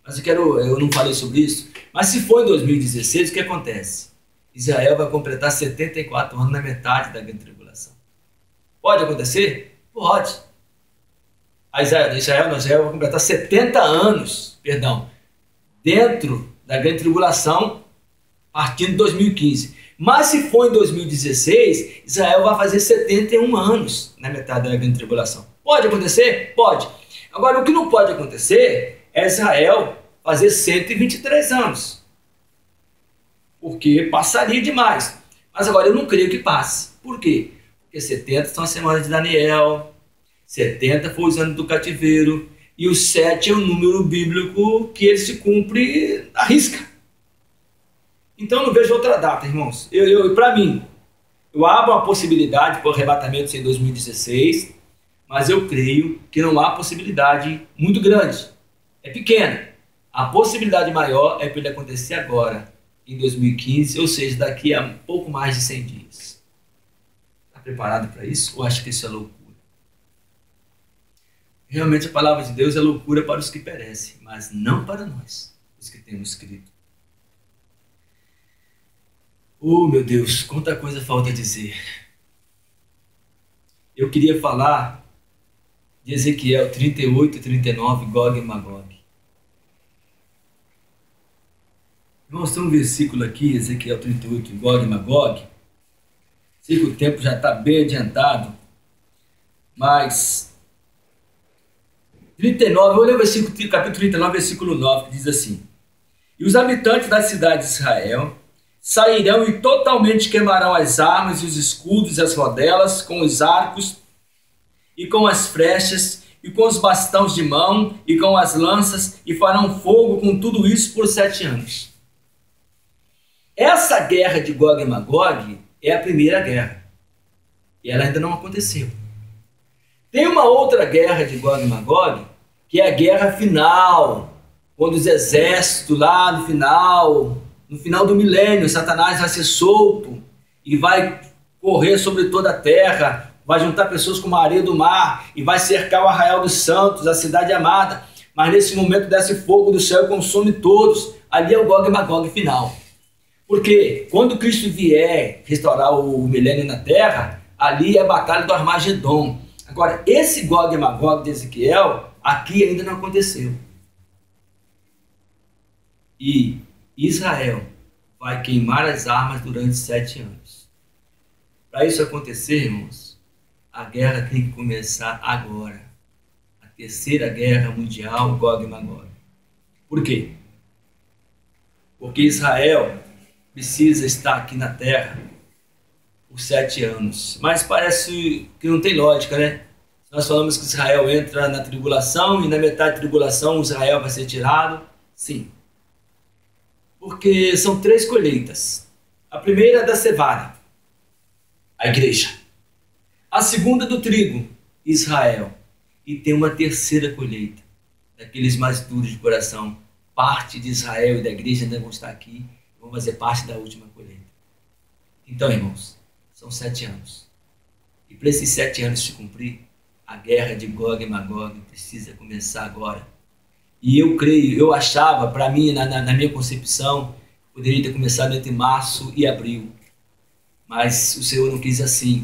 Mas eu não falei sobre isso. Mas se for em 2016, o que acontece? Israel vai completar 74 anos na metade da grande tribulação. Pode acontecer? Pode. Israel vai completar 70 anos, dentro da grande tribulação, partindo de 2015. Mas se for em 2016, Israel vai fazer 71 anos na metade da grande tribulação. Pode acontecer? Pode. Agora, o que não pode acontecer é Israel fazer 123 anos. Porque passaria demais. Mas agora eu não creio que passe. Por quê? Porque 70 são as semanas de Daniel, 70 foi os anos do cativeiro, e o 7 é o número bíblico que ele se cumpre à risca. Então eu não vejo outra data, irmãos. Para mim, eu abro a possibilidade para o arrebatamento ser em 2016, mas eu creio que não há possibilidade muito grande. É pequena. A possibilidade maior é para ele acontecer agora, em 2015, ou seja, daqui a pouco mais de 100 dias. Está preparado para isso? Ou acha que isso é loucura? Realmente a palavra de Deus é loucura para os que perecem, mas não para nós, os que temos escrito. Oh, meu Deus, quanta coisa falta dizer. Eu queria falar de Ezequiel 38 e 39, Gog e Magog. Vamos ter um versículo aqui, Ezequiel 38, Gog e Magog. Sei que o tempo já está bem adiantado, mas 39, vou ler o capítulo 39, versículo 9, que diz assim: E os habitantes da cidade de Israel sairão e totalmente queimarão as armas e os escudos e as rodelas, com os arcos e com as flechas e com os bastões de mão e com as lanças, e farão fogo com tudo isso por 7 anos. Essa guerra de Gog e Magog é a primeira guerra. E ela ainda não aconteceu. Tem uma outra guerra de Gog e Magog, que é a guerra final, quando os exércitos lá no final do milênio, Satanás vai ser solto e vai correr sobre toda a terra, vai juntar pessoas como a areia do mar e vai cercar o arraial dos santos, a cidade amada. Mas nesse momento desce fogo do céu e consome todos. Ali é o Gog e Magog final. Porque quando Cristo vier restaurar o milênio na terra, ali é a batalha do Armagedon. Agora, esse Gog e Magog de Ezequiel, aqui ainda não aconteceu. E Israel vai queimar as armas durante 7 anos. Para isso acontecer, irmãos, a guerra tem que começar agora. A terceira guerra mundial, Gog e Magog. Por quê? Porque Israel precisa estar aqui na terra por 7 anos. Mas parece que não tem lógica, né? Nós falamos que Israel entra na tribulação e na metade da tribulação Israel vai ser tirado. Sim. Porque são 3 colheitas. A primeira é da cevada, a igreja. A segunda do trigo, Israel. E tem uma terceira colheita, daqueles mais duros de coração. Parte de Israel e da igreja ainda vão estar aqui, vão fazer parte da última colheita. Então, irmãos, são 7 anos. E para esses 7 anos se cumprir, a guerra de Gog e Magog precisa começar agora. E eu creio, eu achava, para mim, na minha concepção, Poderia ter começado entre março e abril, mas o Senhor não quis assim.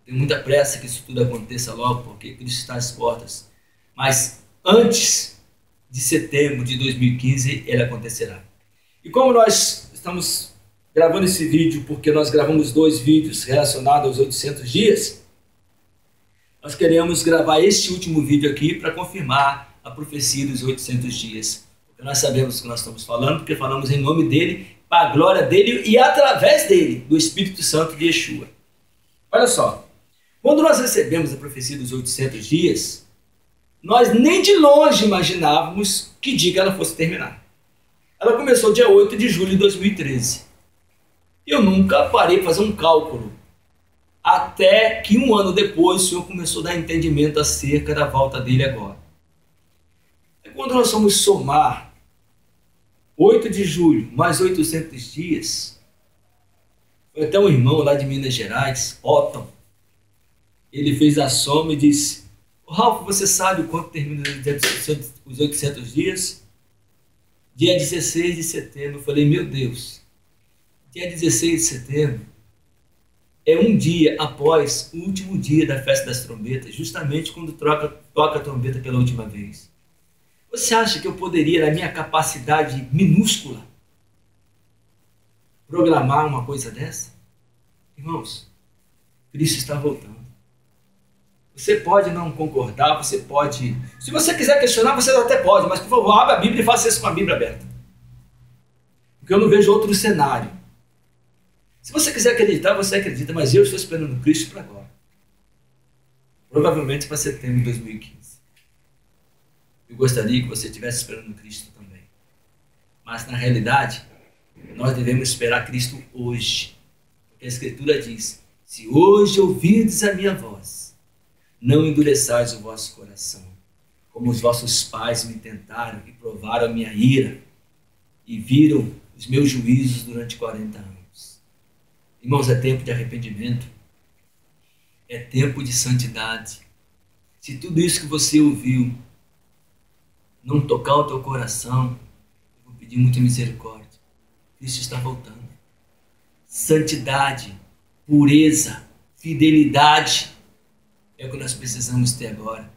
Tenho muita pressa que isso tudo aconteça logo, porque Cristo está às portas. Mas antes de setembro de 2015, ele acontecerá. E como nós estamos gravando esse vídeo, porque nós gravamos 2 vídeos relacionados aos 800 dias, nós queremos gravar este último vídeo aqui para confirmar a profecia dos 800 dias. Porque nós sabemos o que nós estamos falando, porque falamos em nome dele, para a glória dele e através dele, do Espírito Santo de Yeshua. Olha só, quando nós recebemos a profecia dos 800 dias, nós nem de longe imaginávamos que dia que ela fosse terminar. Ela começou dia 8 de julho de 2013. Eu nunca parei para fazer um cálculo, até que um ano depois o Senhor começou a dar entendimento acerca da volta dele agora. E quando nós vamos somar 8 de julho mais 800 dias, foi até um irmão lá de Minas Gerais, Otton, ele fez a soma e disse: Ralf, você sabe quanto termina os 800 dias? Dia 16 de setembro. Eu falei, meu Deus, dia 16 de setembro é um dia após o último dia da festa das trombetas, justamente quando toca a trombeta pela última vez. Você acha que eu poderia, na minha capacidade minúscula, programar uma coisa dessa? Irmãos, Cristo está voltando. Você pode não concordar, você pode... Se você quiser questionar, você até pode, mas por favor, abra a Bíblia e faça isso com a Bíblia aberta. Porque eu não vejo outro cenário. Se você quiser acreditar, você acredita, mas eu estou esperando Cristo para agora. Provavelmente para setembro de 2015. Eu gostaria que você estivesse esperando Cristo também. Mas na realidade, nós devemos esperar Cristo hoje. Porque a Escritura diz, se hoje ouvirdes a minha voz, não endureçais o vosso coração, como os vossos pais me tentaram e provaram a minha ira e viram os meus juízos durante 40 anos. Irmãos, é tempo de arrependimento, é tempo de santidade. Se tudo isso que você ouviu não tocar o teu coração, eu vou pedir muita misericórdia. Cristo está voltando. Santidade, pureza, fidelidade é o que nós precisamos ter agora.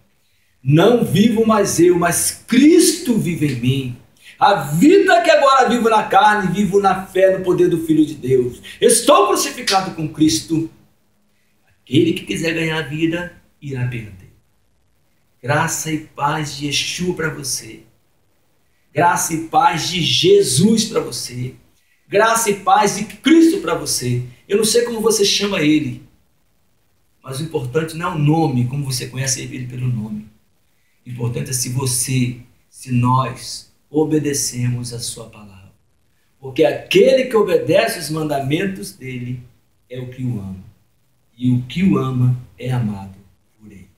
Não vivo mais eu, mas Cristo vive em mim. A vida que agora vivo na carne, vivo na fé, no poder do Filho de Deus. Estou crucificado com Cristo. Aquele que quiser ganhar a vida, irá perder. Graça e paz de Yeshua para você. Graça e paz de Jesus para você. Graça e paz de Cristo para você. Eu não sei como você chama Ele, mas o importante não é o nome, como você conhece Ele pelo nome. O importante é se nós obedecemos a sua palavra. Porque aquele que obedece os mandamentos dele é o que o ama. E o que o ama é amado por ele.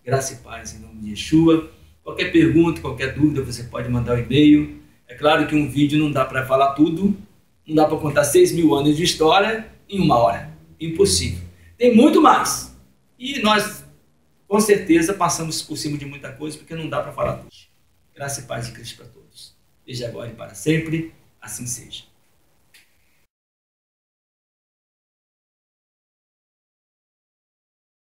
Graça e paz em nome de Yeshua. Qualquer pergunta, qualquer dúvida, você pode mandar um e-mail. É claro que um vídeo não dá para falar tudo. Não dá para contar 6.000 anos de história em 1 hora. Impossível. Tem muito mais. E nós, com certeza, passamos por cima de muita coisa, porque não dá para falar tudo. Graça e paz de Cristo para todos. Desde agora e para sempre, assim seja.